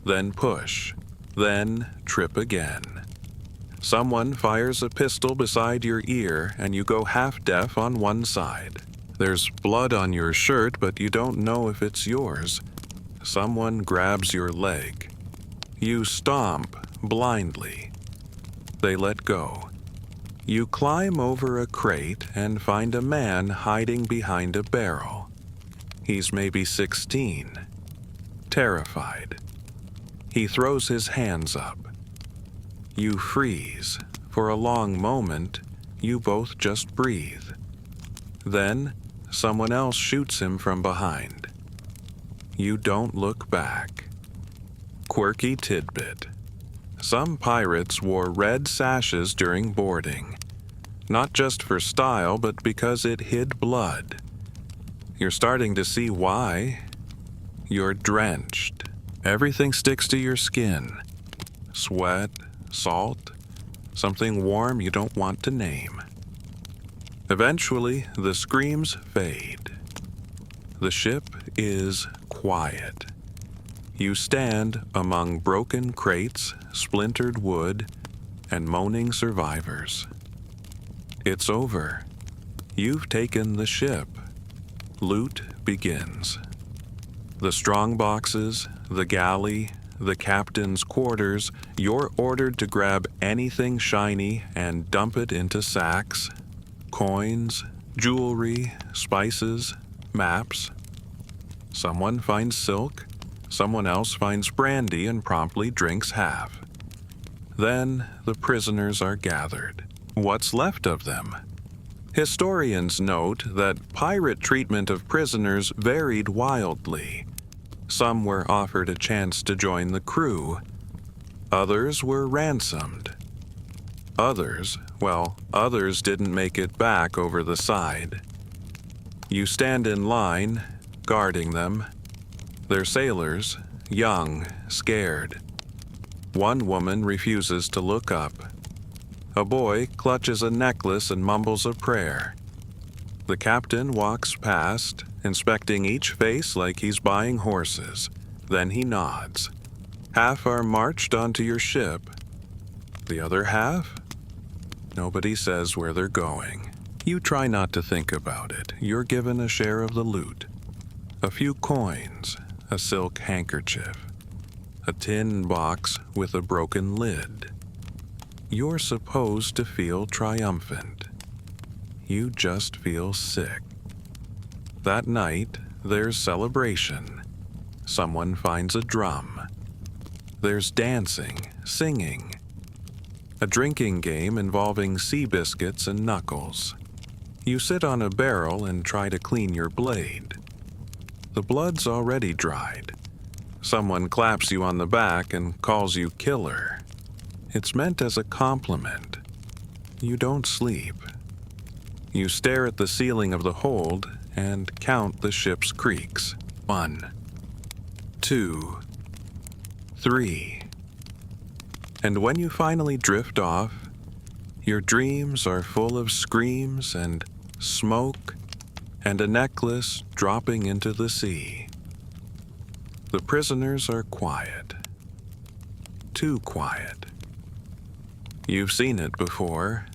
then push, then trip again. Someone fires a pistol beside your ear and you go half-deaf on one side. There's blood on your shirt, but you don't know if it's yours. Someone grabs your leg. You stomp blindly. They let go. You climb over a crate and find a man hiding behind a barrel. He's maybe 16. Terrified. He throws his hands up. You freeze. For a long moment, you both just breathe. Then, someone else shoots him from behind. You don't look back. Quirky tidbit. Some pirates wore red sashes during boarding. Not just for style, but because it hid blood. You're starting to see why. You're drenched. Everything sticks to your skin. Sweat, salt, something warm you don't want to name. Eventually, the screams fade. The ship is quiet. You stand among broken crates, splintered wood, and moaning survivors. It's over. You've taken the ship. Loot begins. The strong boxes, the galley, the captain's quarters, you're ordered to grab anything shiny and dump it into sacks. Coins, jewelry, spices, maps. Someone finds silk, someone else finds brandy and promptly drinks half. Then the prisoners are gathered. What's left of them? Historians note that pirate treatment of prisoners varied wildly. Some were offered a chance to join the crew. Others were ransomed. Others didn't make it back over the side. You stand in line, guarding them. They're sailors, young, scared. One woman refuses to look up. A boy clutches a necklace and mumbles a prayer. The captain walks past, inspecting each face like he's buying horses. Then he nods. Half are marched onto your ship. The other half? Nobody says where they're going. You try not to think about it. You're given a share of the loot. A few coins, a silk handkerchief, a tin box with a broken lid. You're supposed to feel triumphant. You just feel sick. That night, there's celebration. Someone finds a drum. There's dancing, singing. A drinking game involving sea biscuits and knuckles. You sit on a barrel and try to clean your blade. The blood's already dried. Someone claps you on the back and calls you killer. It's meant as a compliment. You don't sleep. You stare at the ceiling of the hold and count the ship's creaks. 1, 2, 3. And when you finally drift off, your dreams are full of screams and smoke and a necklace dropping into the sea. The prisoners are quiet. Too quiet. You've seen it before,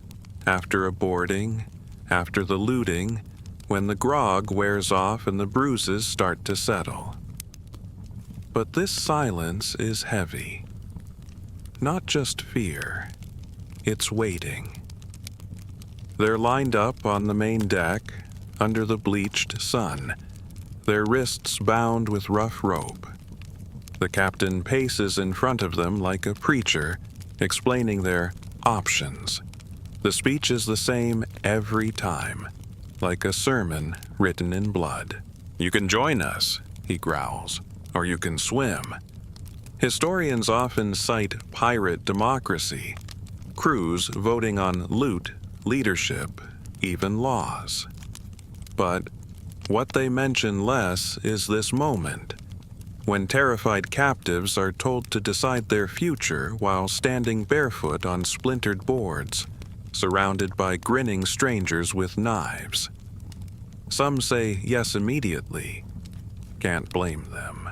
after a boarding, after the looting, when the grog wears off and the bruises start to settle. But this silence is heavy. Not just fear, it's waiting. They're lined up on the main deck, under the bleached sun, their wrists bound with rough rope. The captain paces in front of them like a preacher, explaining their options. The speech is the same every time, like a sermon written in blood. "You can join us," he growls, "or you can swim." Historians often cite pirate democracy, crews voting on loot, leadership, even laws. But what they mention less is this moment, when terrified captives are told to decide their future while standing barefoot on splintered boards, surrounded by grinning strangers with knives. Some say yes immediately. Can't blame them.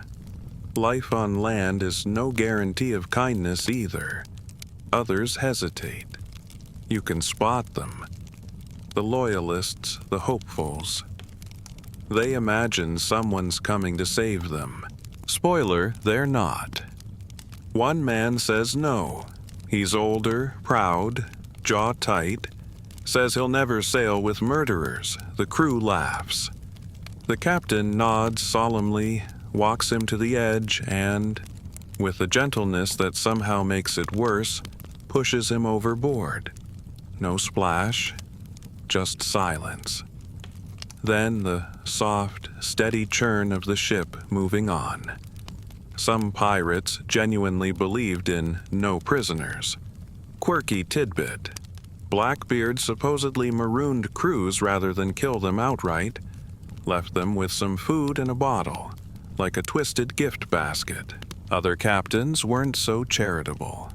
Life on land is no guarantee of kindness either. Others hesitate. You can spot them. The loyalists, the hopefuls. They imagine someone's coming to save them. Spoiler, they're not. One man says no. He's older, proud, jaw tight, says he'll never sail with murderers. The crew laughs. The captain nods solemnly, walks him to the edge and, with a gentleness that somehow makes it worse, pushes him overboard. No splash, just silence. Then the soft, steady churn of the ship moving on. Some pirates genuinely believed in no prisoners. Quirky tidbit. Blackbeard supposedly marooned crews rather than kill them outright, left them with some food and a bottle, like a twisted gift basket. Other captains weren't so charitable.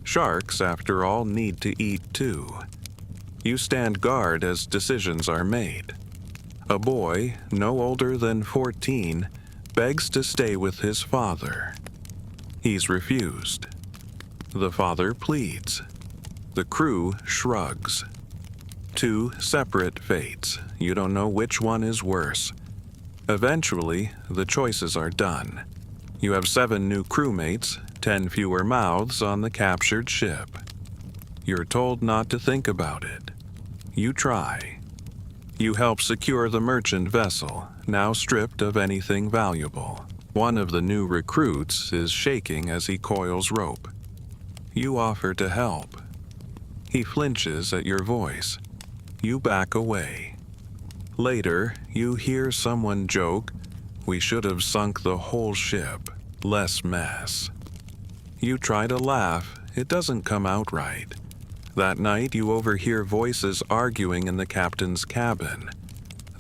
Sharks, after all, need to eat too. You stand guard as decisions are made. A boy, no older than 14, begs to stay with his father. He's refused. The father pleads. The crew shrugs. Two separate fates. You don't know which one is worse. Eventually, the choices are done. You have 7 new crewmates, 10 fewer mouths on the captured ship. You're told not to think about it. You try. You help secure the merchant vessel, now stripped of anything valuable. One of the new recruits is shaking as he coils rope. You offer to help. He flinches at your voice. You back away. Later, you hear someone joke, "We should have sunk the whole ship. Less mess." You try to laugh. It doesn't come out right. That night, you overhear voices arguing in the captain's cabin.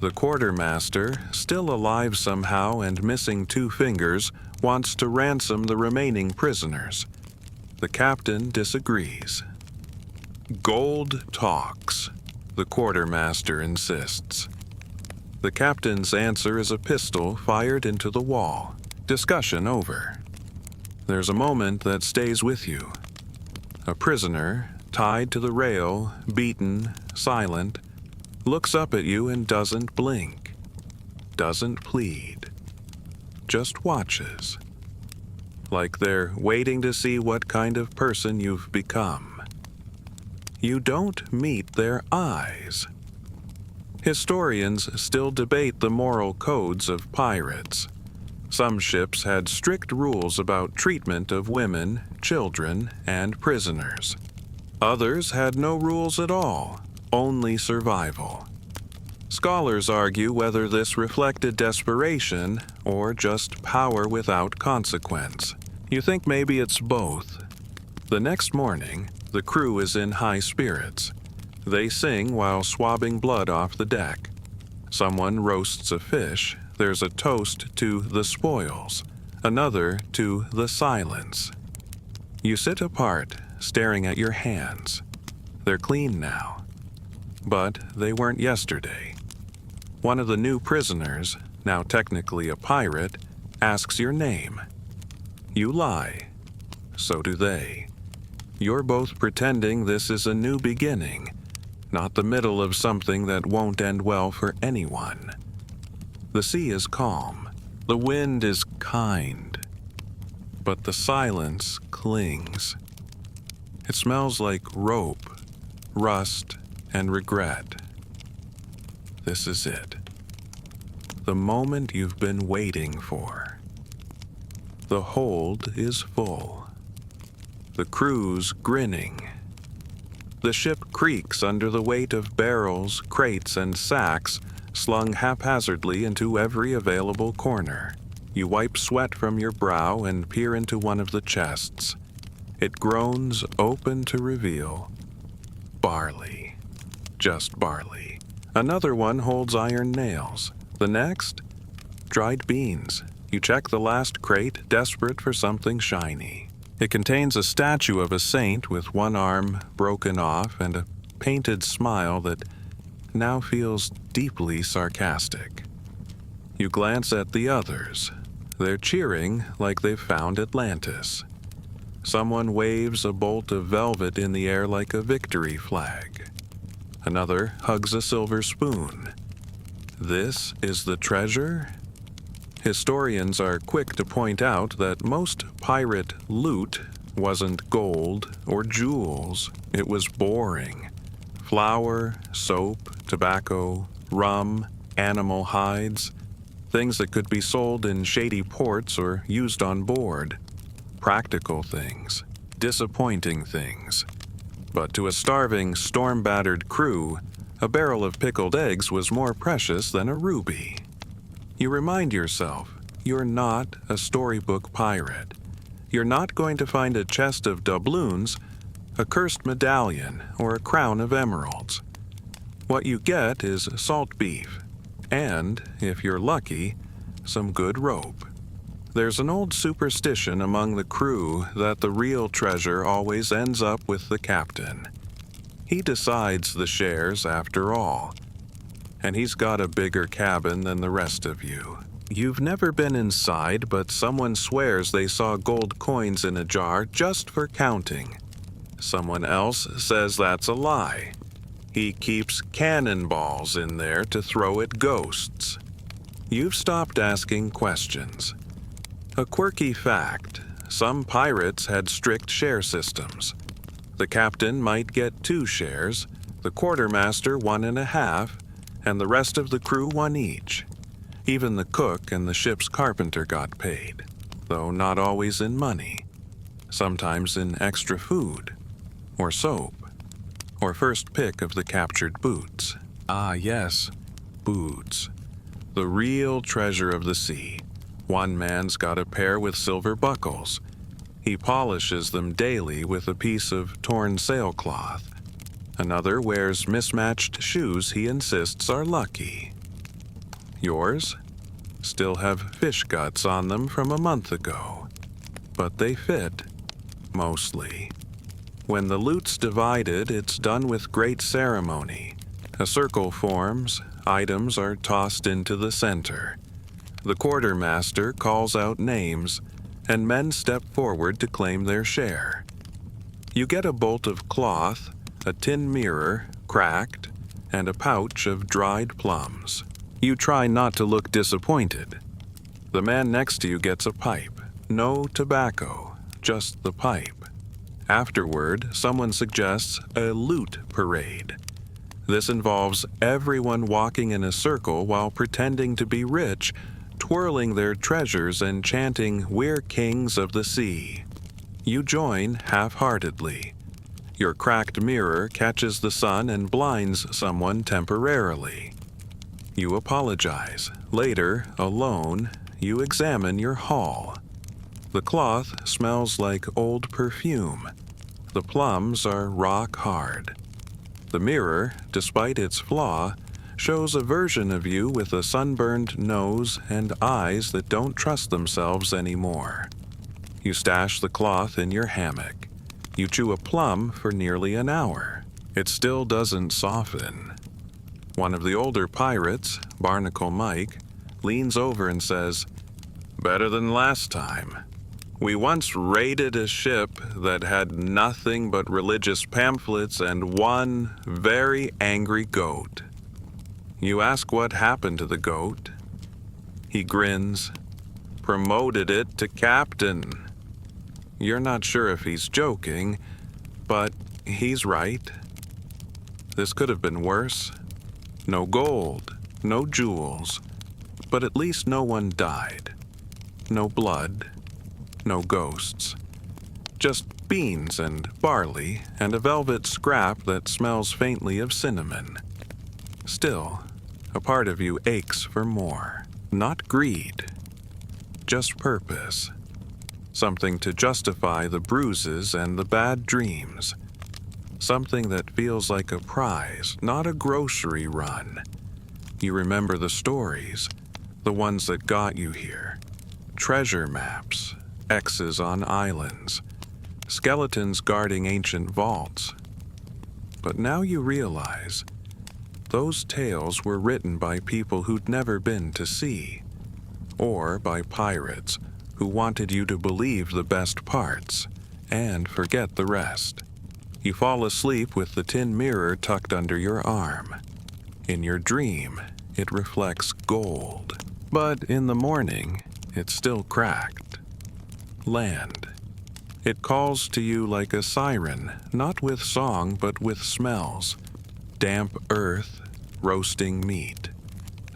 The quartermaster, still alive somehow and missing 2 fingers, wants to ransom the remaining prisoners. The captain disagrees. "Gold talks," the quartermaster insists. The captain's answer is a pistol fired into the wall. Discussion over. There's a moment that stays with you. A prisoner, tied to the rail, beaten, silent, looks up at you and doesn't blink, doesn't plead, just watches, like they're waiting to see what kind of person you've become. You don't meet their eyes. Historians still debate the moral codes of pirates. Some ships had strict rules about treatment of women, children, and prisoners. Others had no rules at all, only survival. Scholars argue whether this reflected desperation or just power without consequence. You think maybe it's both. The next morning, the crew is in high spirits. They sing while swabbing blood off the deck. Someone roasts a fish. There's a toast to the spoils, another to the silence. You sit apart, staring at your hands. They're clean now. But they weren't yesterday. One of the new prisoners, now technically a pirate, asks your name. You lie. So do they. You're both pretending this is a new beginning, not the middle of something that won't end well for anyone. The sea is calm. The wind is kind. But the silence clings. It smells like rope, rust, and regret. This is it. The moment you've been waiting for. The hold is full. The crew's grinning. The ship creaks under the weight of barrels, crates, and sacks slung haphazardly into every available corner. You wipe sweat from your brow and peer into one of the chests. It groans open to reveal barley. Just barley. Another one holds iron nails. The next, dried beans. You check the last crate, desperate for something shiny. It contains a statue of a saint with one arm broken off and a painted smile that now feels deeply sarcastic. You glance at the others. They're cheering like they've found Atlantis. Someone waves a bolt of velvet in the air like a victory flag. Another hugs a silver spoon. This is the treasure? Historians are quick to point out that most pirate loot wasn't gold or jewels. It was boring. Flour, soap, tobacco, rum, animal hides, things that could be sold in shady ports or used on board. Practical things, disappointing things. But to a starving, storm-battered crew, a barrel of pickled eggs was more precious than a ruby. You remind yourself, you're not a storybook pirate. You're not going to find a chest of doubloons, a cursed medallion, or a crown of emeralds. What you get is salt beef, and, if you're lucky, some good rope. There's an old superstition among the crew that the real treasure always ends up with the captain. He decides the shares after all, and he's got a bigger cabin than the rest of you. You've never been inside, but someone swears they saw gold coins in a jar just for counting. Someone else says that's a lie. He keeps cannonballs in there to throw at ghosts. You've stopped asking questions. A quirky fact: some pirates had strict share systems. The captain might get 2 shares, the quartermaster 1.5, and the rest of the crew 1 each. Even the cook and the ship's carpenter got paid, though not always in money. Sometimes in extra food, or soap, or first pick of the captured boots. Ah yes, boots. The real treasure of the sea. One man's got a pair with silver buckles. He polishes them daily with a piece of torn sailcloth. Another wears mismatched shoes he insists are lucky. Yours still have fish guts on them from a month ago, but they fit, mostly. When the loot's divided, it's done with great ceremony. A circle forms, items are tossed into the center. The quartermaster calls out names, and men step forward to claim their share. You get a bolt of cloth, a tin mirror, cracked, and a pouch of dried plums. You try not to look disappointed. The man next to you gets a pipe. No tobacco, just the pipe. Afterward, someone suggests a loot parade. This involves everyone walking in a circle while pretending to be rich, twirling their treasures and chanting, "We're kings of the sea." You join half-heartedly. Your cracked mirror catches the sun and blinds someone temporarily. You apologize. Later, alone, you examine your haul. The cloth smells like old perfume. The plums are rock hard. The mirror, despite its flaw, shows a version of you with a sunburned nose and eyes that don't trust themselves anymore. You stash the cloth in your hammock. You chew a plum for nearly an hour. It still doesn't soften. One of the older pirates, Barnacle Mike, leans over and says, "Better than last time. We once raided a ship that had nothing but religious pamphlets and one very angry goat. You ask what happened to the goat. He grins, promoted it to captain. You're not sure if he's joking, but he's right. This could have been worse. No gold, no jewels, but at least no one died. No blood. No ghosts. Just beans and barley and a velvet scrap that smells faintly of cinnamon. Still, a part of you aches for more. Not greed, just purpose. Something to justify the bruises and the bad dreams. Something that feels like a prize, not a grocery run. You remember the stories, the ones that got you here. Treasure maps. X's on islands, skeletons guarding ancient vaults. But now you realize those tales were written by people who'd never been to sea, or by pirates who wanted you to believe the best parts and forget the rest. You fall asleep with the tin mirror tucked under your arm. In your dream, it reflects gold, but in the morning, it's still cracked. Land. It calls to you like a siren, not with song but with smells. Damp earth, roasting meat.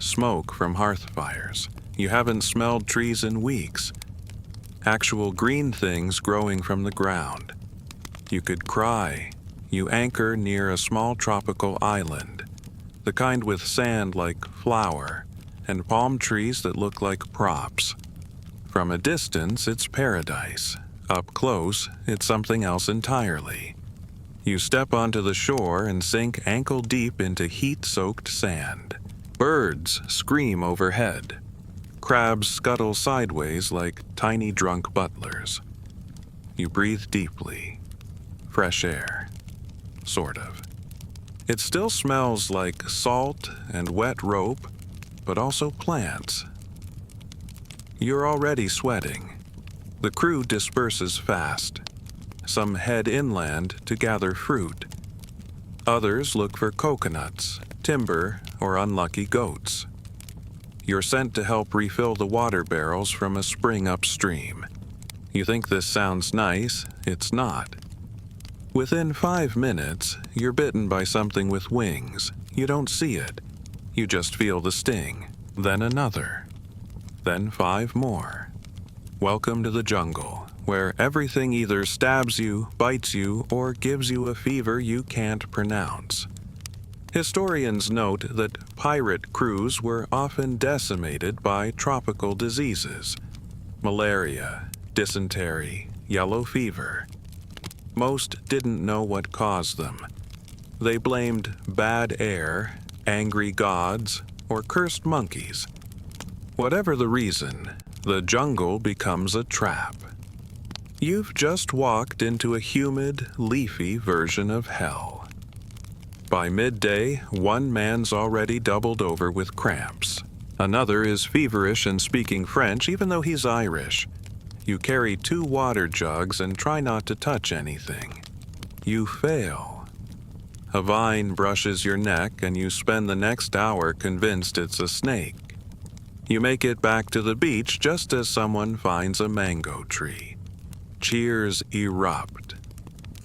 Smoke from hearth fires. You haven't smelled trees in weeks. Actual green things growing from the ground. You could cry. You anchor near a small tropical island, the kind with sand like flour and palm trees that look like props. From a distance, it's paradise. Up close, it's something else entirely. You step onto the shore and sink ankle-deep into heat-soaked sand. Birds scream overhead. crabs scuttle sideways like tiny drunk butlers. You breathe deeply. Fresh air. Sort of. It still smells like salt and wet rope, but also plants. You're already sweating. The crew disperses fast. Some head inland to gather fruit. Others look for coconuts, timber, or unlucky goats. You're sent to help refill the water barrels from a spring upstream. You think this sounds nice, it's not. Within 5 minutes, you're bitten by something with wings. You don't see it. You just feel the sting. Then another. Then 5 more. Welcome to the jungle, where everything either stabs you, bites you, or gives you a fever you can't pronounce. Historians note that pirate crews were often decimated by tropical diseases: malaria, dysentery, yellow fever. Most didn't know what caused them. They blamed bad air, angry gods, or cursed monkeys. Whatever the reason, the jungle becomes a trap. You've just walked into a humid, leafy version of hell. By midday, one man's already doubled over with cramps. Another is feverish and speaking French even though he's Irish. You carry 2 water jugs and try not to touch anything. You fail. A vine brushes your neck and you spend the next hour convinced it's a snake. You make it back to the beach just as someone finds a mango tree. Cheers erupt.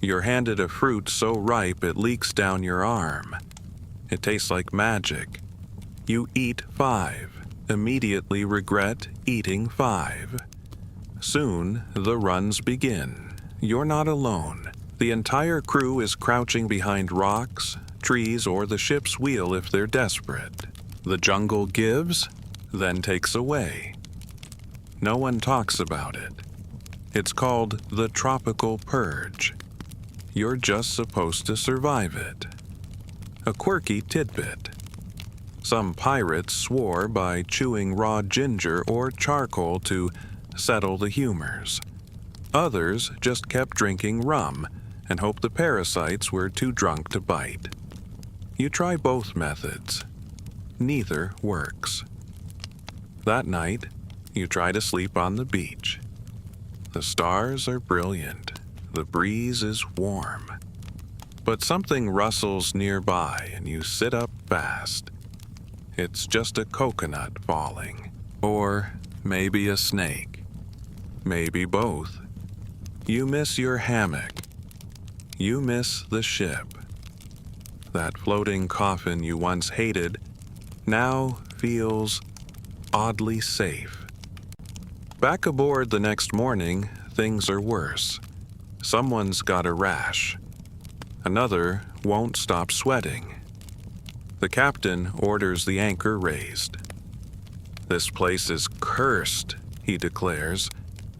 You're handed a fruit so ripe it leaks down your arm. It tastes like magic. You eat 5, immediately regret eating 5. Soon, the runs begin. You're not alone. The entire crew is crouching behind rocks, trees, or the ship's wheel if they're desperate. The jungle gives, then takes away. No one talks about it. It's called the tropical purge. You're just supposed to survive it. A quirky tidbit. Some pirates swore by chewing raw ginger or charcoal to settle the humors. Others just kept drinking rum and hoped the parasites were too drunk to bite. You try both methods. Neither works. That night, you try to sleep on the beach. The stars are brilliant. The breeze is warm. But something rustles nearby and you sit up fast. It's just a coconut falling. Or maybe a snake. Maybe both. You miss your hammock. You miss the ship. That floating coffin you once hated now feels oddly safe. Back aboard the next morning, things are worse. Someone's got a rash. Another won't stop sweating. The captain orders the anchor raised. This place is cursed, he declares,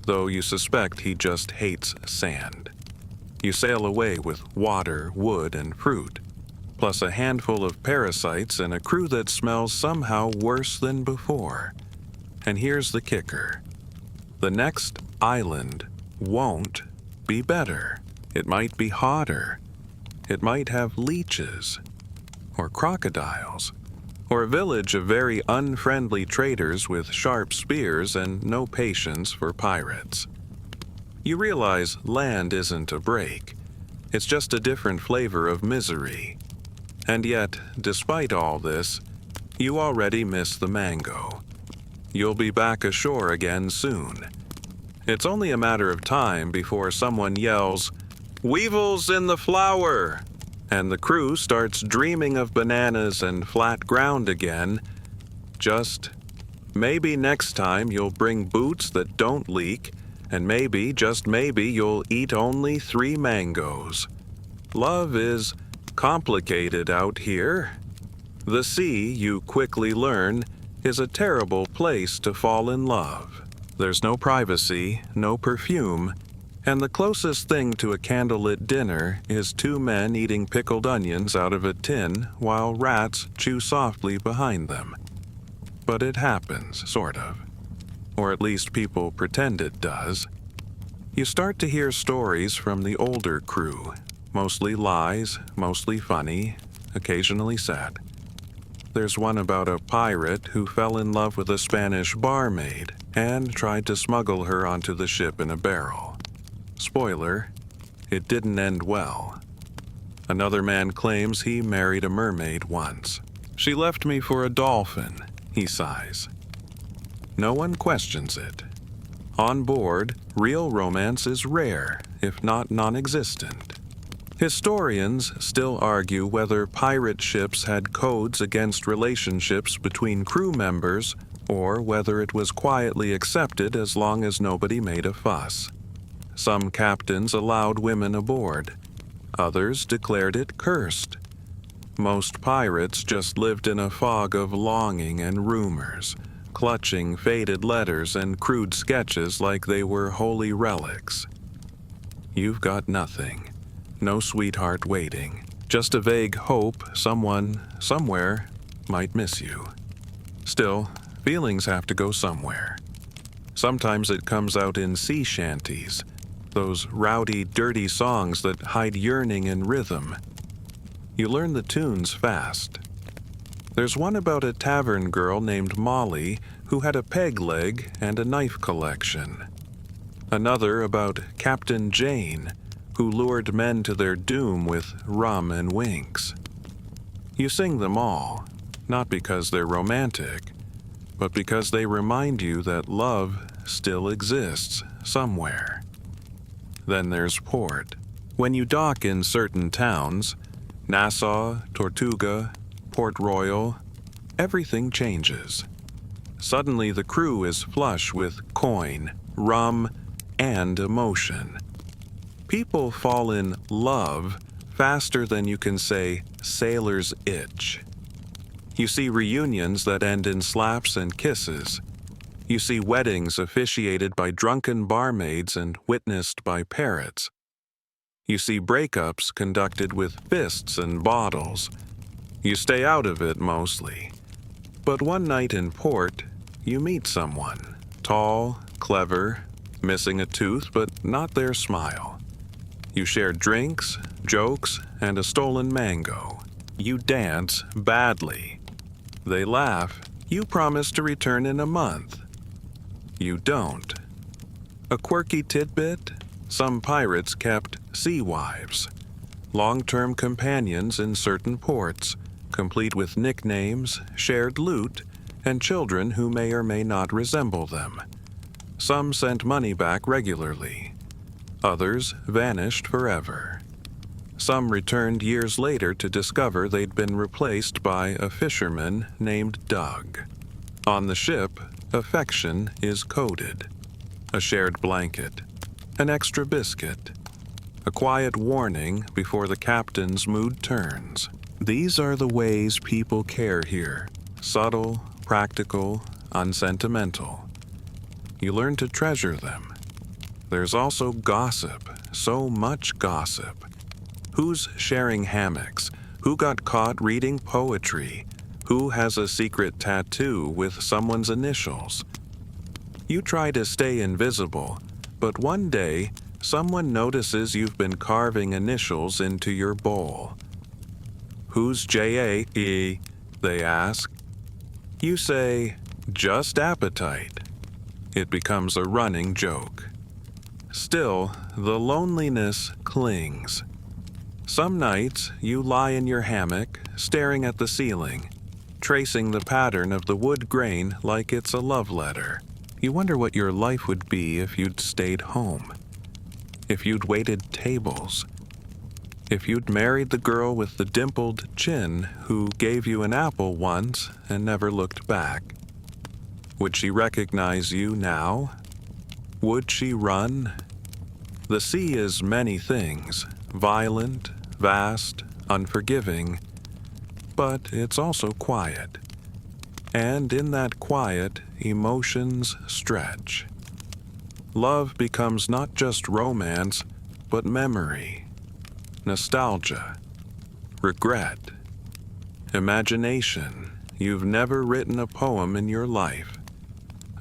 though you suspect he just hates sand. You sail away with water, wood, and fruit, plus a handful of parasites and a crew that smells somehow worse than before. And here's the kicker. The next island won't be better. It might be hotter. It might have leeches, or crocodiles, or a village of very unfriendly traders with sharp spears and no patience for pirates. You realize land isn't a break. It's just a different flavor of misery. And yet, despite all this, you already miss the mango. You'll be back ashore again soon. It's only a matter of time before someone yells, "Weevils in the flour!" and the crew starts dreaming of bananas and flat ground again. Just maybe next time you'll bring boots that don't leak, and maybe, just maybe, you'll eat only 3 mangoes. Love is complicated out here. The sea, you quickly learn, is a terrible place to fall in love. There's no privacy, no perfume, and the closest thing to a candlelit dinner is 2 men eating pickled onions out of a tin while rats chew softly behind them. But it happens, sort of. or at least people pretend it does. You start to hear stories from the older crew, mostly lies, mostly funny, occasionally sad. There's one about a pirate who fell in love with a Spanish barmaid and tried to smuggle her onto the ship in a barrel. Spoiler, it didn't end well. Another man claims he married a mermaid once. "She left me for a dolphin," he sighs. No one questions it. On board, real romance is rare, if not non-existent. Historians still argue whether pirate ships had codes against relationships between crew members or whether it was quietly accepted as long as nobody made a fuss. Some captains allowed women aboard. Others declared it cursed. Most pirates just lived in a fog of longing and rumors, clutching faded letters and crude sketches like they were holy relics. You've got nothing. No sweetheart waiting. Just a vague hope someone, somewhere, might miss you. Still, feelings have to go somewhere. Sometimes it comes out in sea shanties, those rowdy, dirty songs that hide yearning in rhythm. You learn the tunes fast. There's one about a tavern girl named Molly who had a peg leg and a knife collection. Another about Captain Jane, who lured men to their doom with rum and winks. You sing them all, not because they're romantic, but because they remind you that love still exists somewhere. Then there's port. When you dock in certain towns, Nassau, Tortuga, Port Royal, everything changes. Suddenly the crew is flush with coin, rum, and emotion. People fall in love faster than you can say sailor's itch. You see reunions that end in slaps and kisses. You see weddings officiated by drunken barmaids and witnessed by parrots. You see breakups conducted with fists and bottles. You stay out of it mostly. But one night in port, you meet someone, tall, clever, missing a tooth but not their smile. You share drinks, jokes, and a stolen mango. You dance badly. They laugh. You promise to return in a month. You don't. A quirky tidbit? Some pirates kept sea wives, long-term companions in certain ports, complete with nicknames, shared loot, and children who may or may not resemble them. Some sent money back regularly. Others vanished forever. Some returned years later to discover they'd been replaced by a fisherman named Doug. On the ship, affection is coded. A shared blanket, an extra biscuit, a quiet warning before the captain's mood turns. These are the ways people care here. Subtle, practical, unsentimental. You learn to treasure them. There's also gossip, so much gossip. Who's sharing hammocks? Who got caught reading poetry? Who has a secret tattoo with someone's initials? You try to stay invisible, but one day, someone notices you've been carving initials into your bowl. Who's J.A.E., they ask. You say, just appetite. It becomes a running joke. Still, the loneliness clings. Some nights, you lie in your hammock, staring at the ceiling, tracing the pattern of the wood grain like it's a love letter. You wonder what your life would be if you'd stayed home, if you'd waited tables, if you'd married the girl with the dimpled chin who gave you an apple once and never looked back. Would she recognize you now? Would she run? The sea is many things, violent, vast, unforgiving, but it's also quiet. And in that quiet, emotions stretch. Love becomes not just romance, but memory, nostalgia, regret, imagination. You've never written a poem in your life.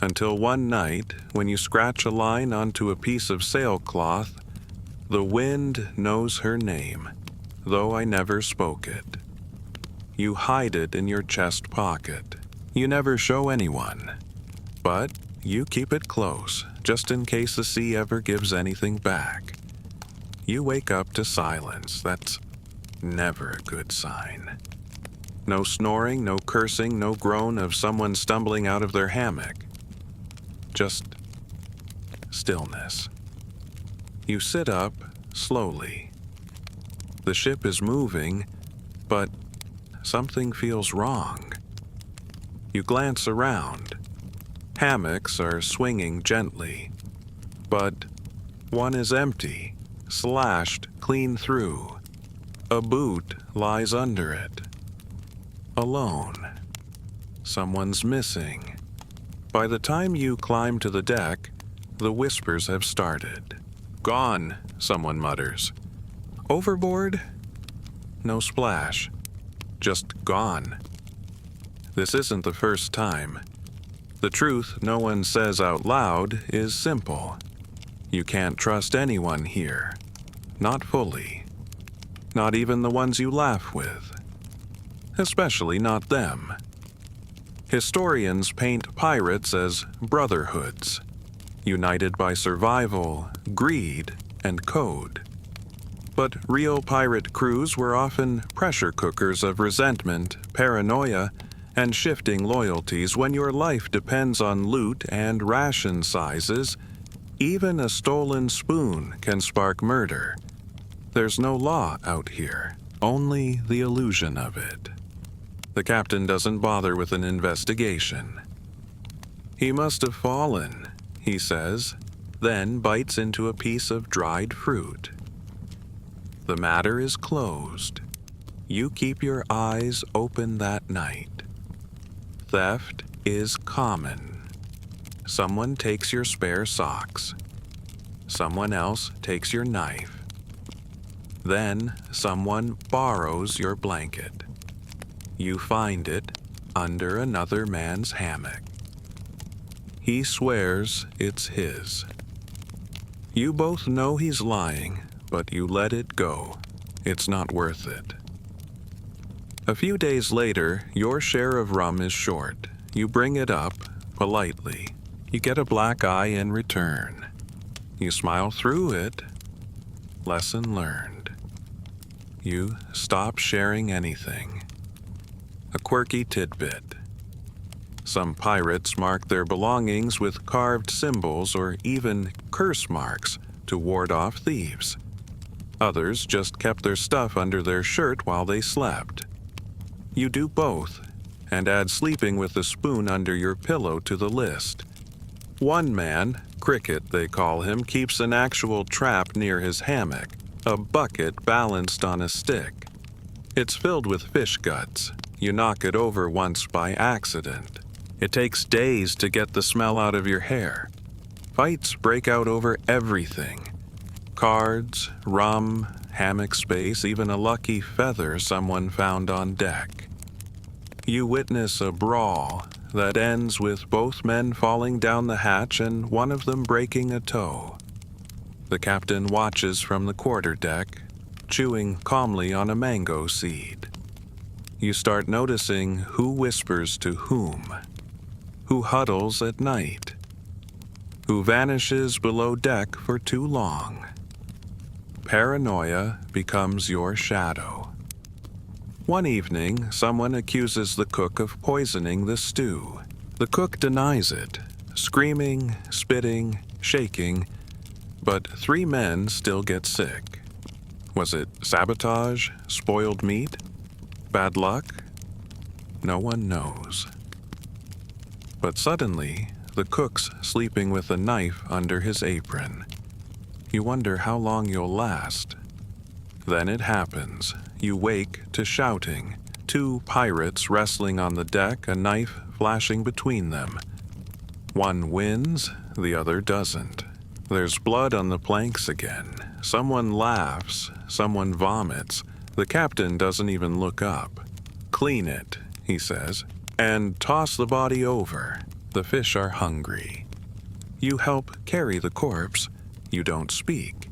until one night, when you scratch a line onto a piece of sailcloth, the wind knows her name, though I never spoke it. You hide it in your chest pocket. You never show anyone, but you keep it close, just in case the sea ever gives anything back. You wake up to silence. That's never a good sign. No snoring, no cursing, no groan of someone stumbling out of their hammock. Just stillness. You sit up slowly. The ship is moving, but something feels wrong. You glance around. Hammocks are swinging gently, but one is empty, slashed clean through. A boot lies under it. Alone. Someone's missing. By the time you climb to the deck, the whispers have started. "Gone," someone mutters. "Overboard?" No splash. Just gone. This isn't the first time. The truth no one says out loud is simple. You can't trust anyone here. Not fully. Not even the ones you laugh with. Especially not them. Historians paint pirates as brotherhoods, united by survival, greed, and code. But real pirate crews were often pressure cookers of resentment, paranoia, and shifting loyalties. When your life depends on loot and ration sizes, even a stolen spoon can spark murder. There's no law out here, only the illusion of it. The captain doesn't bother with an investigation. "He must have fallen," he says, then bites into a piece of dried fruit. The matter is closed. You keep your eyes open that night. Theft is common. Someone takes your spare socks. Someone else takes your knife. Then someone borrows your blanket. You find it under another man's hammock. He swears it's his. You both know he's lying, but you let it go. It's not worth it. A few days later, your share of rum is short. You bring it up, politely. You get a black eye in return. You smile through it. Lesson learned. You stop sharing anything. A quirky tidbit. Some pirates mark their belongings with carved symbols or even curse marks to ward off thieves. Others just kept their stuff under their shirt while they slept. You do both, and add sleeping with a spoon under your pillow to the list. One man, Cricket they call him, keeps an actual trap near his hammock, a bucket balanced on a stick. It's filled with fish guts. You knock it over once by accident. It takes days to get the smell out of your hair. Fights break out over everything. Cards, rum, hammock space, even a lucky feather someone found on deck. You witness a brawl that ends with both men falling down the hatch and one of them breaking a toe. The captain watches from the quarterdeck, chewing calmly on a mango seed. You start noticing who whispers to whom, who huddles at night, who vanishes below deck for too long. Paranoia becomes your shadow. One evening, someone accuses the cook of poisoning the stew. The cook denies it, screaming, spitting, shaking, but 3 men still get sick. Was it sabotage, spoiled meat, bad luck? No one knows. But suddenly, the cook's sleeping with a knife under his apron. You wonder how long you'll last. Then it happens. You wake to shouting. 2 pirates wrestling on the deck, a knife flashing between them. One wins, the other doesn't. There's blood on the planks again. Someone laughs, someone vomits. The captain doesn't even look up. "Clean it," he says, "and toss the body over. The fish are hungry. You help carry the corpse. You don't speak.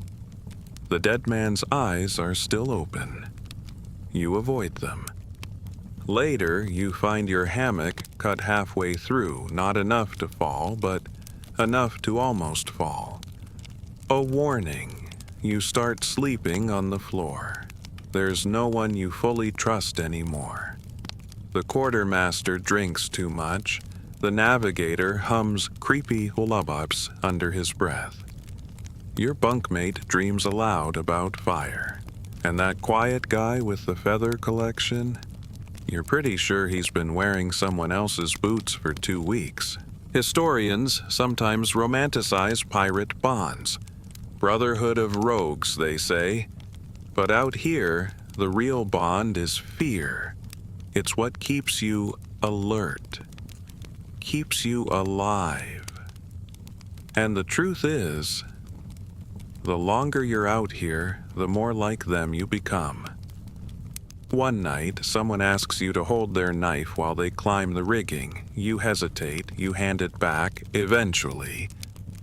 The dead man's eyes are still open. You avoid them. Later, you find your hammock cut halfway through, not enough to fall, but enough to almost fall. A warning. You start sleeping on the floor. There's no one you fully trust anymore. The quartermaster drinks too much. The navigator hums creepy lullabies under his breath. Your bunkmate dreams aloud about fire. And that quiet guy with the feather collection? You're pretty sure he's been wearing someone else's boots for 2 weeks. Historians sometimes romanticize pirate bonds. Brotherhood of rogues, they say. But out here, the real bond is fear. It's what keeps you alert. Keeps you alive. And the truth is, the longer you're out here, the more like them you become. One night, someone asks you to hold their knife while they climb the rigging. You hesitate, you hand it back, eventually.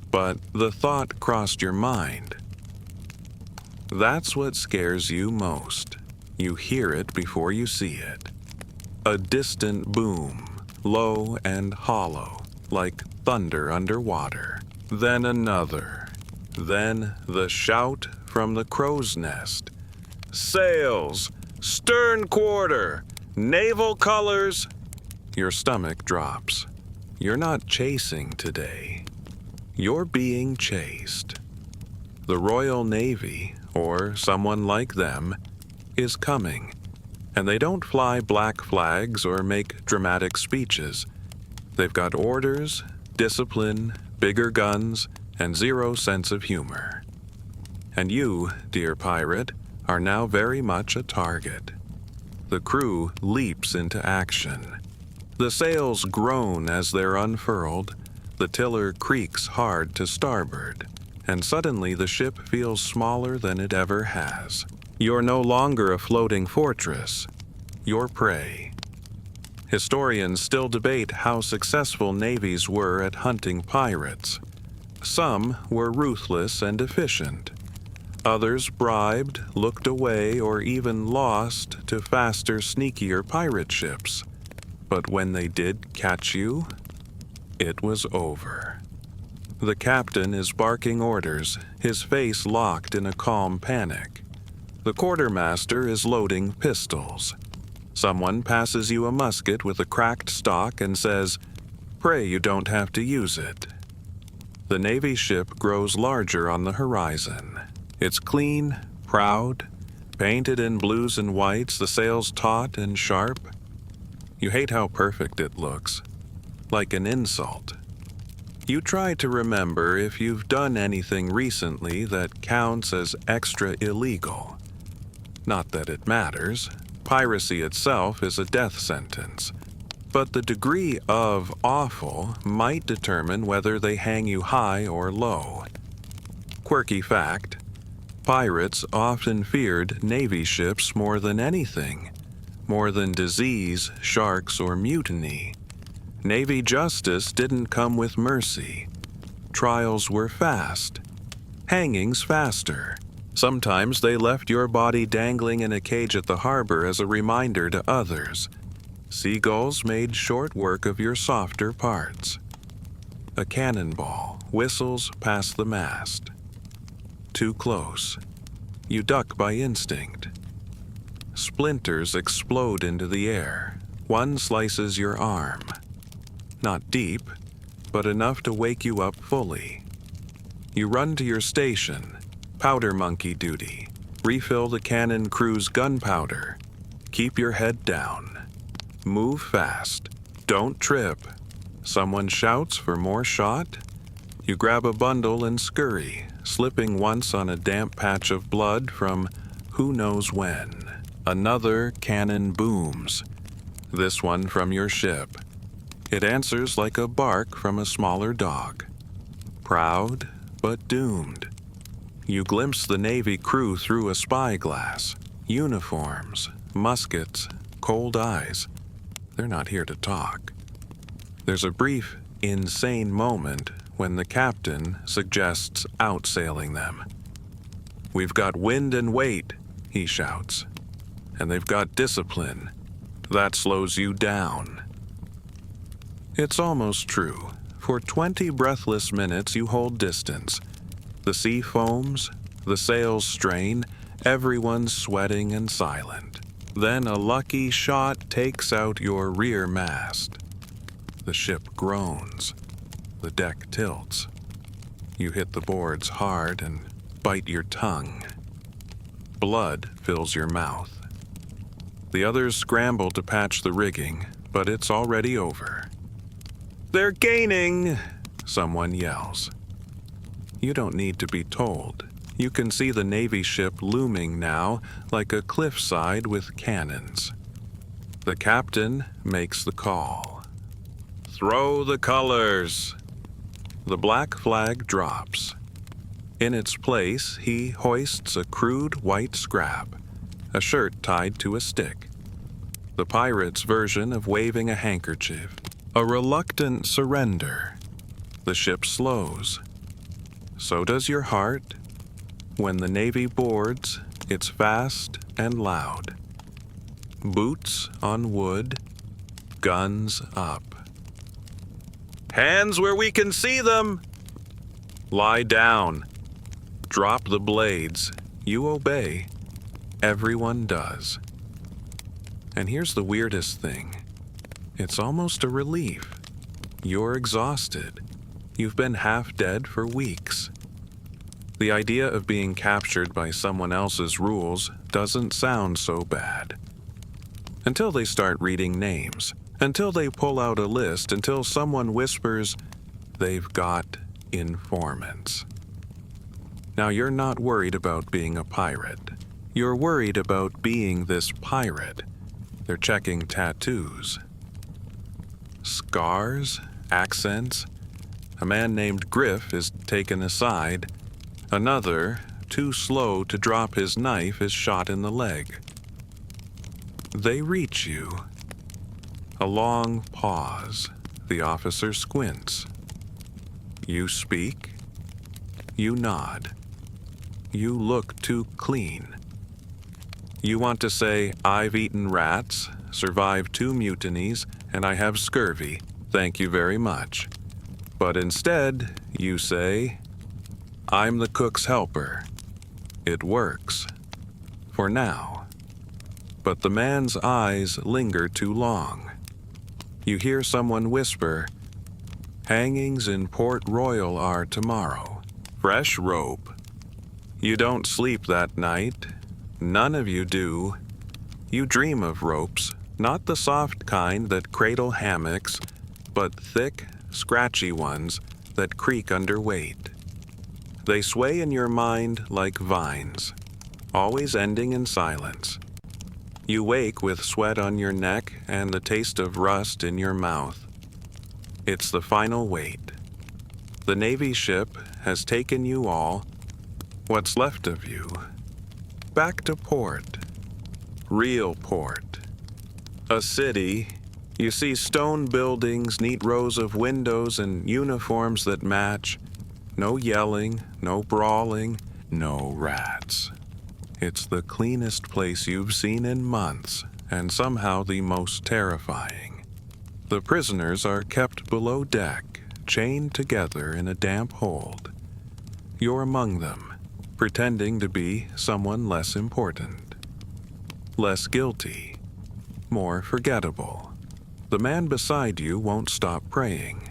But the thought crossed your mind. That's what scares you most. You hear it before you see it. A distant boom, low and hollow, like thunder underwater. Then another. Then the shout from the crow's nest. Sails! Stern quarter! Naval colors! Your stomach drops. You're not chasing today. You're being chased. The Royal Navy, or someone like them, is coming. And they don't fly black flags or make dramatic speeches. They've got orders, discipline, bigger guns, and zero sense of humor. And you, dear pirate, are now very much a target. The crew leaps into action. The sails groan as they're unfurled. The tiller creaks hard to starboard. And suddenly the ship feels smaller than it ever has. You're no longer a floating fortress. You're prey. Historians still debate how successful navies were at hunting pirates. Some were ruthless and efficient. Others bribed, looked away, or even lost to faster, sneakier pirate ships. But when they did catch you, it was over. The captain is barking orders, his face locked in a calm panic. The quartermaster is loading pistols. Someone passes you a musket with a cracked stock and says, "Pray you don't have to use it." The Navy ship grows larger on the horizon. It's clean, proud, painted in blues and whites, the sails taut and sharp. You hate how perfect it looks, like an insult. You try to remember if you've done anything recently that counts as extra illegal. Not that it matters. Piracy itself is a death sentence. But the degree of awful might determine whether they hang you high or low. Quirky fact: pirates often feared Navy ships more than anything, more than disease, sharks, or mutiny. Navy justice didn't come with mercy. Trials were fast. Hangings faster. Sometimes they left your body dangling in a cage at the harbor as a reminder to others. Seagulls made short work of your softer parts. A cannonball whistles past the mast. Too close. You duck by instinct. Splinters explode into the air. One slices your arm. Not deep, but enough to wake you up fully. You run to your station, powder monkey duty. Refill the cannon crew's gunpowder. Keep your head down. Move fast. Don't trip. Someone shouts for more shot. You grab a bundle and scurry, slipping once on a damp patch of blood from who knows when. Another cannon booms. This one from your ship. It answers like a bark from a smaller dog. Proud, but doomed. You glimpse the Navy crew through a spyglass. Uniforms, muskets, cold eyes. They're not here to talk. There's a brief insane moment when the captain suggests outsailing them. "We've got wind and weight," he shouts, "and they've got discipline. That slows you down." It's almost true. For 20 breathless minutes you hold distance. The sea foams, the sails strain, everyone's sweating and silent. Then a lucky shot takes out your rear mast. The ship groans. The deck tilts. You hit the boards hard and bite your tongue. Blood fills your mouth. The others scramble to patch the rigging, but it's already over. "They're gaining!" someone yells. You don't need to be told. You can see the Navy ship looming now like a cliffside with cannons. The captain makes the call. "Throw the colors!" The black flag drops. In its place, he hoists a crude white scrap, a shirt tied to a stick. The pirate's version of waving a handkerchief, a reluctant surrender. The ship slows. So does your heart. When the Navy boards, it's fast and loud. Boots on wood, guns up. "Hands where we can see them!" "Lie down." Drop the blades. You obey. Everyone does. And here's the weirdest thing. It's almost a relief. You're exhausted. You've been half dead for weeks. The idea of being captured by someone else's rules doesn't sound so bad. Until they start reading names, until they pull out a list, until someone whispers, "They've got informants." Now you're not worried about being a pirate. You're worried about being this pirate. They're checking tattoos. Scars, accents. A man named Griff is taken aside. Another, too slow to drop his knife, is shot in the leg. They reach you. A long pause. The officer squints. You speak. You nod. You look too clean. You want to say, "I've eaten rats, survived 2 mutinies, and I have scurvy. Thank you very much." But instead, you say, "I'm the cook's helper." It works. For now. But the man's eyes linger too long. You hear someone whisper, "Hangings in Port Royal are tomorrow. Fresh rope." You don't sleep that night. None of you do. You dream of ropes, not the soft kind that cradle hammocks, but thick, scratchy ones that creak under weight. They sway in your mind like vines, always ending in silence. You wake with sweat on your neck and the taste of rust in your mouth. It's the final wait. The Navy ship has taken you all, what's left of you, back to port. Real port. A city. You see stone buildings, neat rows of windows, and uniforms that match. No yelling, no brawling, no rats. It's the cleanest place you've seen in months, and somehow the most terrifying. The prisoners are kept below deck, chained together in a damp hold. You're among them, pretending to be someone less important. Less guilty. More forgettable. The man beside you won't stop praying.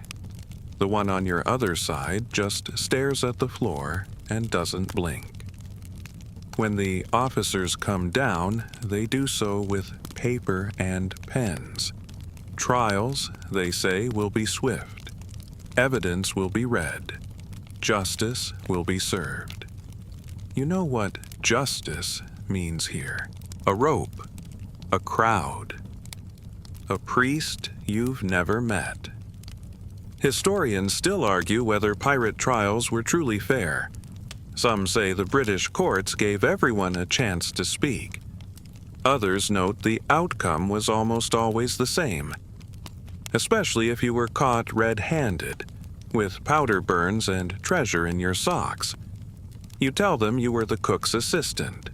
The one on your other side just stares at the floor and doesn't blink. When the officers come down, they do so with paper and pens. Trials, they say, will be swift. Evidence will be read. Justice will be served. You know what justice means here. A rope. A crowd. A priest you've never met. Historians still argue whether pirate trials were truly fair. Some say the British courts gave everyone a chance to speak. Others note the outcome was almost always the same. especially if you were caught red-handed, with powder burns and treasure in your socks. You tell them you were the cook's assistant.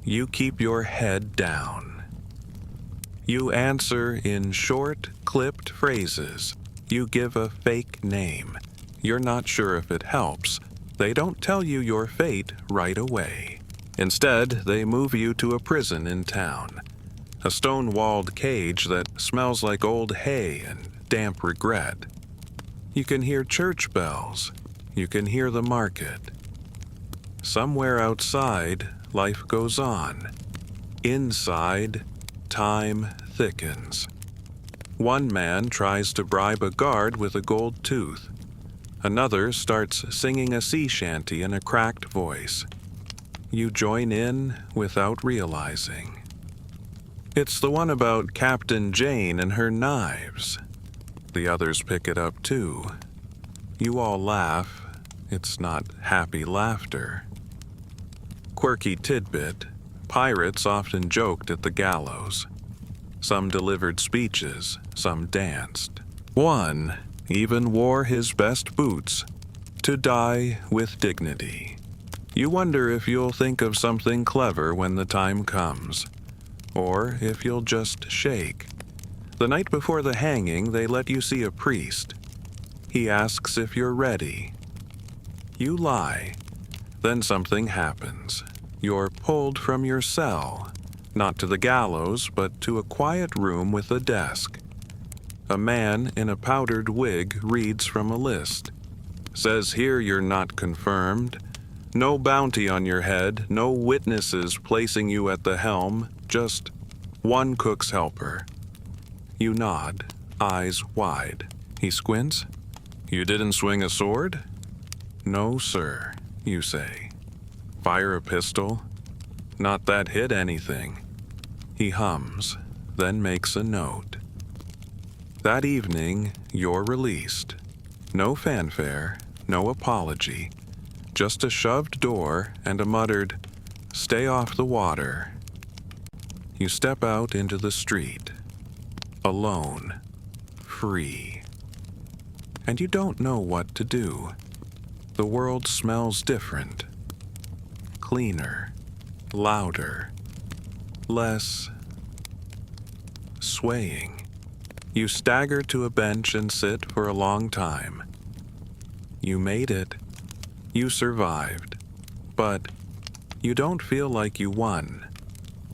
You keep your head down. You answer in short, clipped phrases. You give a fake name. You're not sure if it helps. They don't tell you your fate right away. Instead, they move you to a prison in town. A stone-walled cage that smells like old hay and damp regret. You can hear church bells. You can hear the market. Somewhere outside, life goes on. Inside, time thickens. One man tries to bribe a guard with a gold tooth. Another starts singing a sea shanty in a cracked voice. You join in without realizing. It's the one about Captain Jane and her knives. The others pick it up too. You all laugh. It's not happy laughter. Quirky tidbit, pirates often joked at the gallows. Some delivered speeches, some danced. One even wore his best boots to die with dignity. You wonder if you'll think of something clever when the time comes, or if you'll just shake. The night before the hanging, they let you see a priest. He asks if you're ready. You lie. Then something happens. You're pulled from your cell, not to the gallows, but to a quiet room with a desk. A man in a powdered wig reads from a list. Says here you're not confirmed. No bounty on your head, no witnesses placing you at the helm, just one cook's helper. You nod, eyes wide. He squints. You didn't swing a sword? No, sir, you say. Fire a pistol? Not that hit anything. He hums, then makes a note. That evening, you're released. No fanfare, no apology. Just a shoved door and a muttered, "Stay off the water." You step out into the street. Alone. Free. And you don't know what to do. The world smells different. Cleaner. Louder. Less swaying. You stagger to a bench and sit for a long time. You made it. You survived. But you don't feel like you won.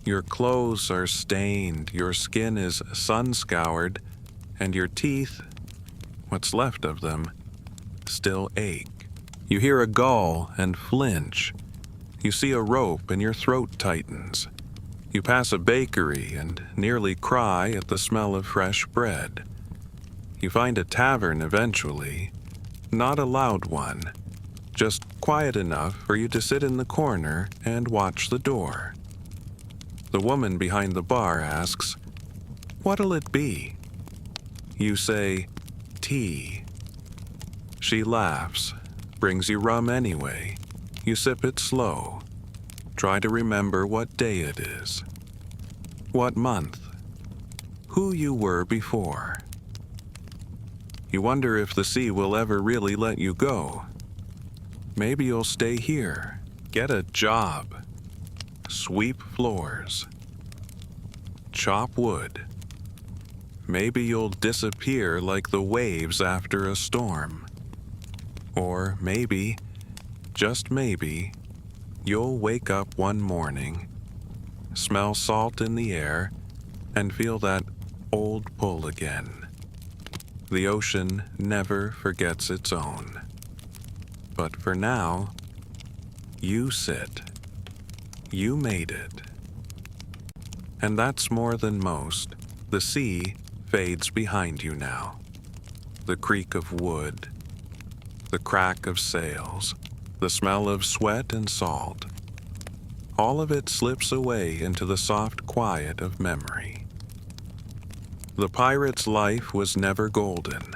Your clothes are stained, your skin is sun-scoured, and your teeth, what's left of them, still ache. You hear a gull and flinch. You see a rope and your throat tightens. You pass a bakery and nearly cry at the smell of fresh bread. You find a tavern eventually, not a loud one, just quiet enough for you to sit in the corner and watch the door. The woman behind the bar asks, "What'll it be?" You say, "Tea." She laughs, brings you rum anyway. You sip it slow. Try to remember what day it is. What month. Who you were before. You wonder if the sea will ever really let you go. Maybe you'll stay here, get a job, sweep floors, chop wood. Maybe you'll disappear like the waves after a storm. Or maybe, just maybe, you'll wake up one morning, smell salt in the air, and feel that old pull again. The ocean never forgets its own. But for now, you sit. You made it. And that's more than most. The sea fades behind you now. The creak of wood, the crack of sails, the smell of sweat and salt. All of it slips away into the soft quiet of memory. The pirate's life was never golden,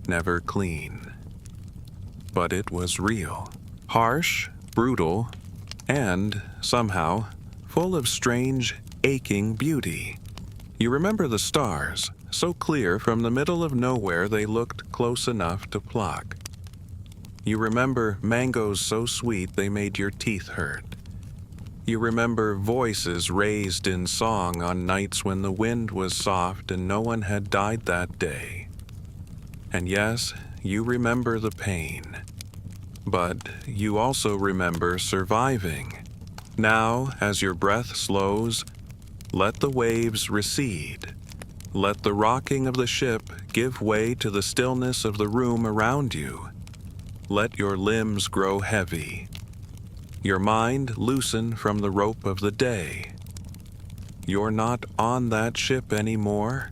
never clean. But it was real, harsh, brutal, and, somehow, full of strange, aching beauty. You remember the stars, so clear from the middle of nowhere they looked close enough to pluck. You remember mangoes so sweet they made your teeth hurt. You remember voices raised in song on nights when the wind was soft and no one had died that day. And yes, you remember the pain. But you also remember surviving. Now, as your breath slows, let the waves recede. Let the rocking of the ship give way to the stillness of the room around you. Let your limbs grow heavy. Your mind loosen from the rope of the day. You're not on that ship anymore.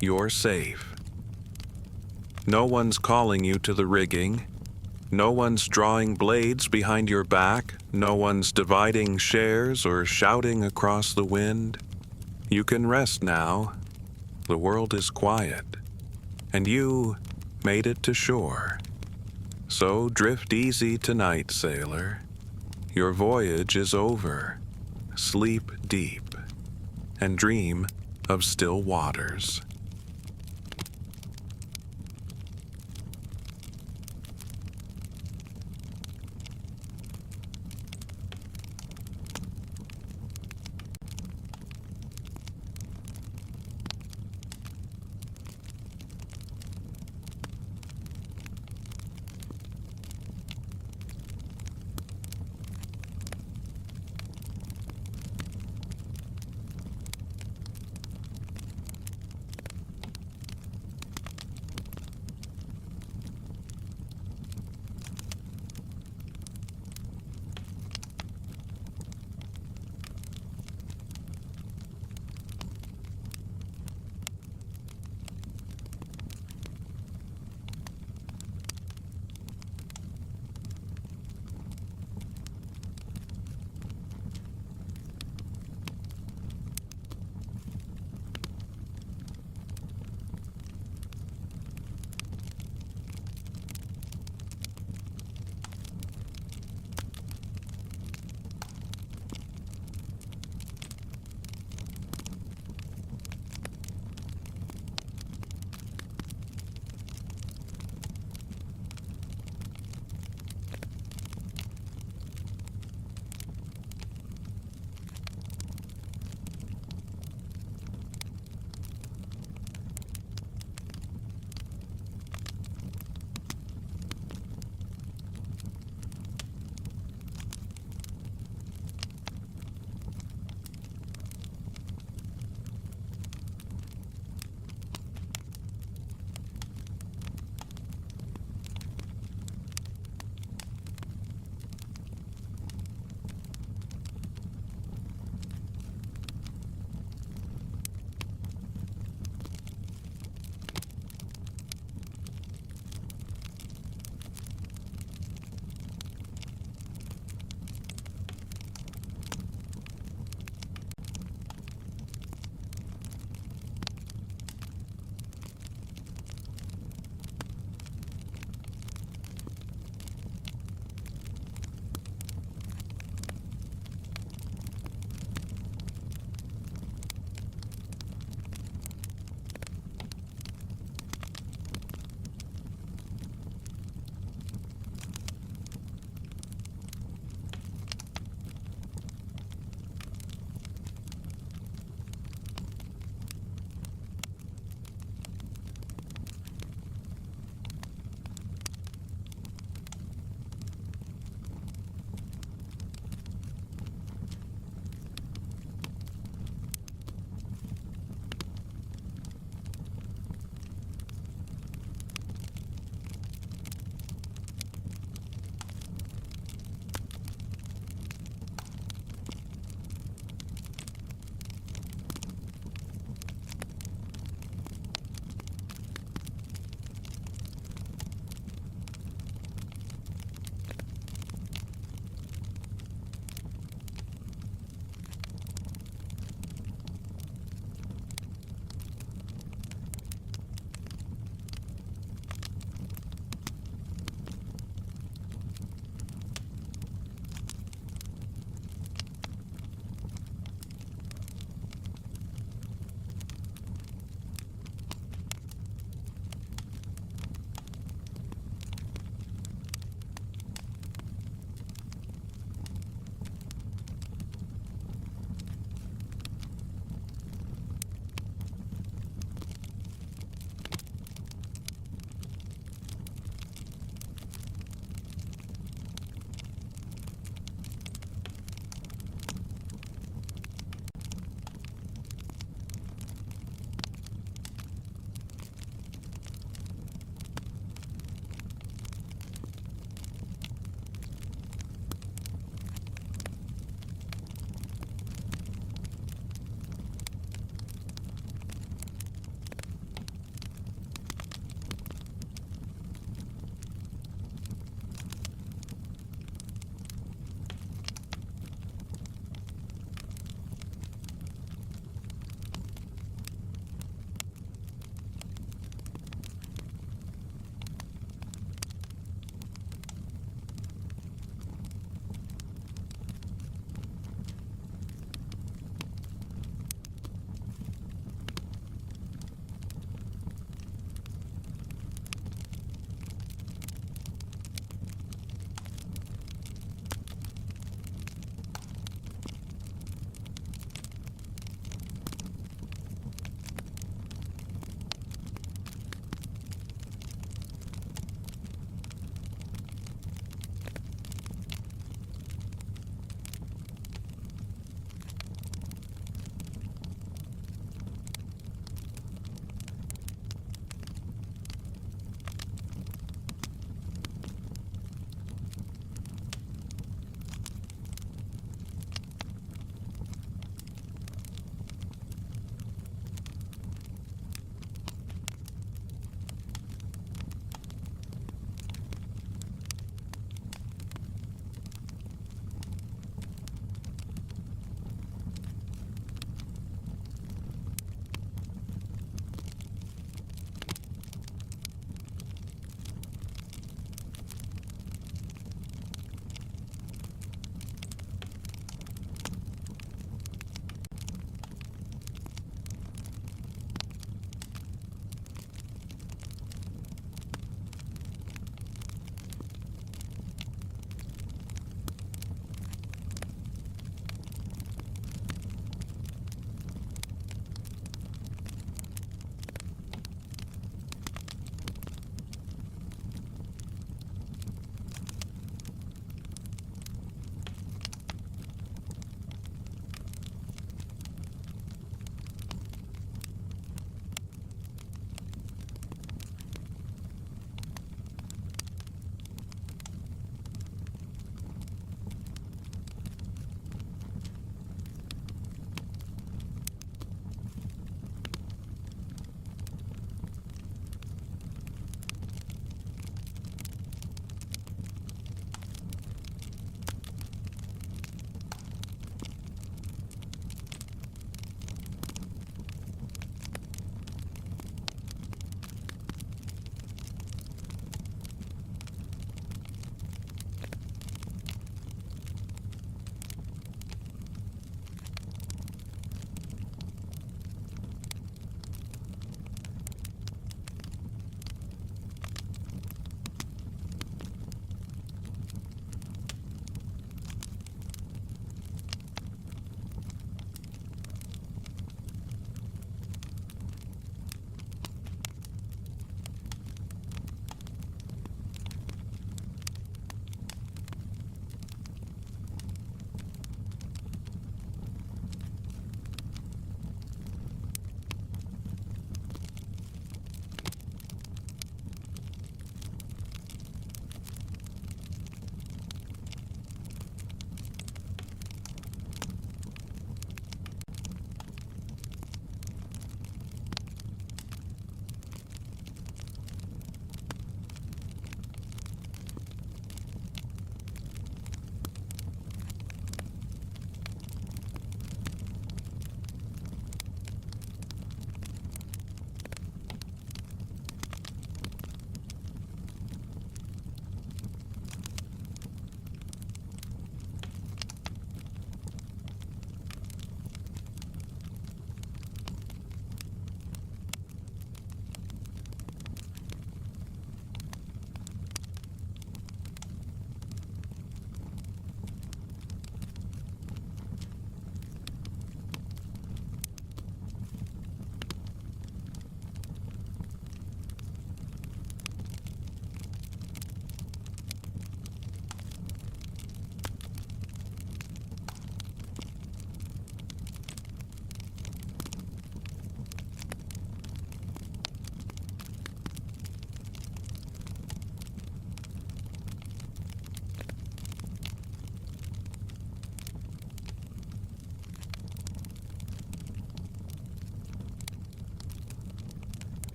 You're safe. No one's calling you to the rigging. No one's drawing blades behind your back. No one's dividing shares or shouting across the wind. You can rest now. The world is quiet. And you made it to shore. So drift easy tonight, sailor. Your voyage is over. Sleep deep and dream of still waters.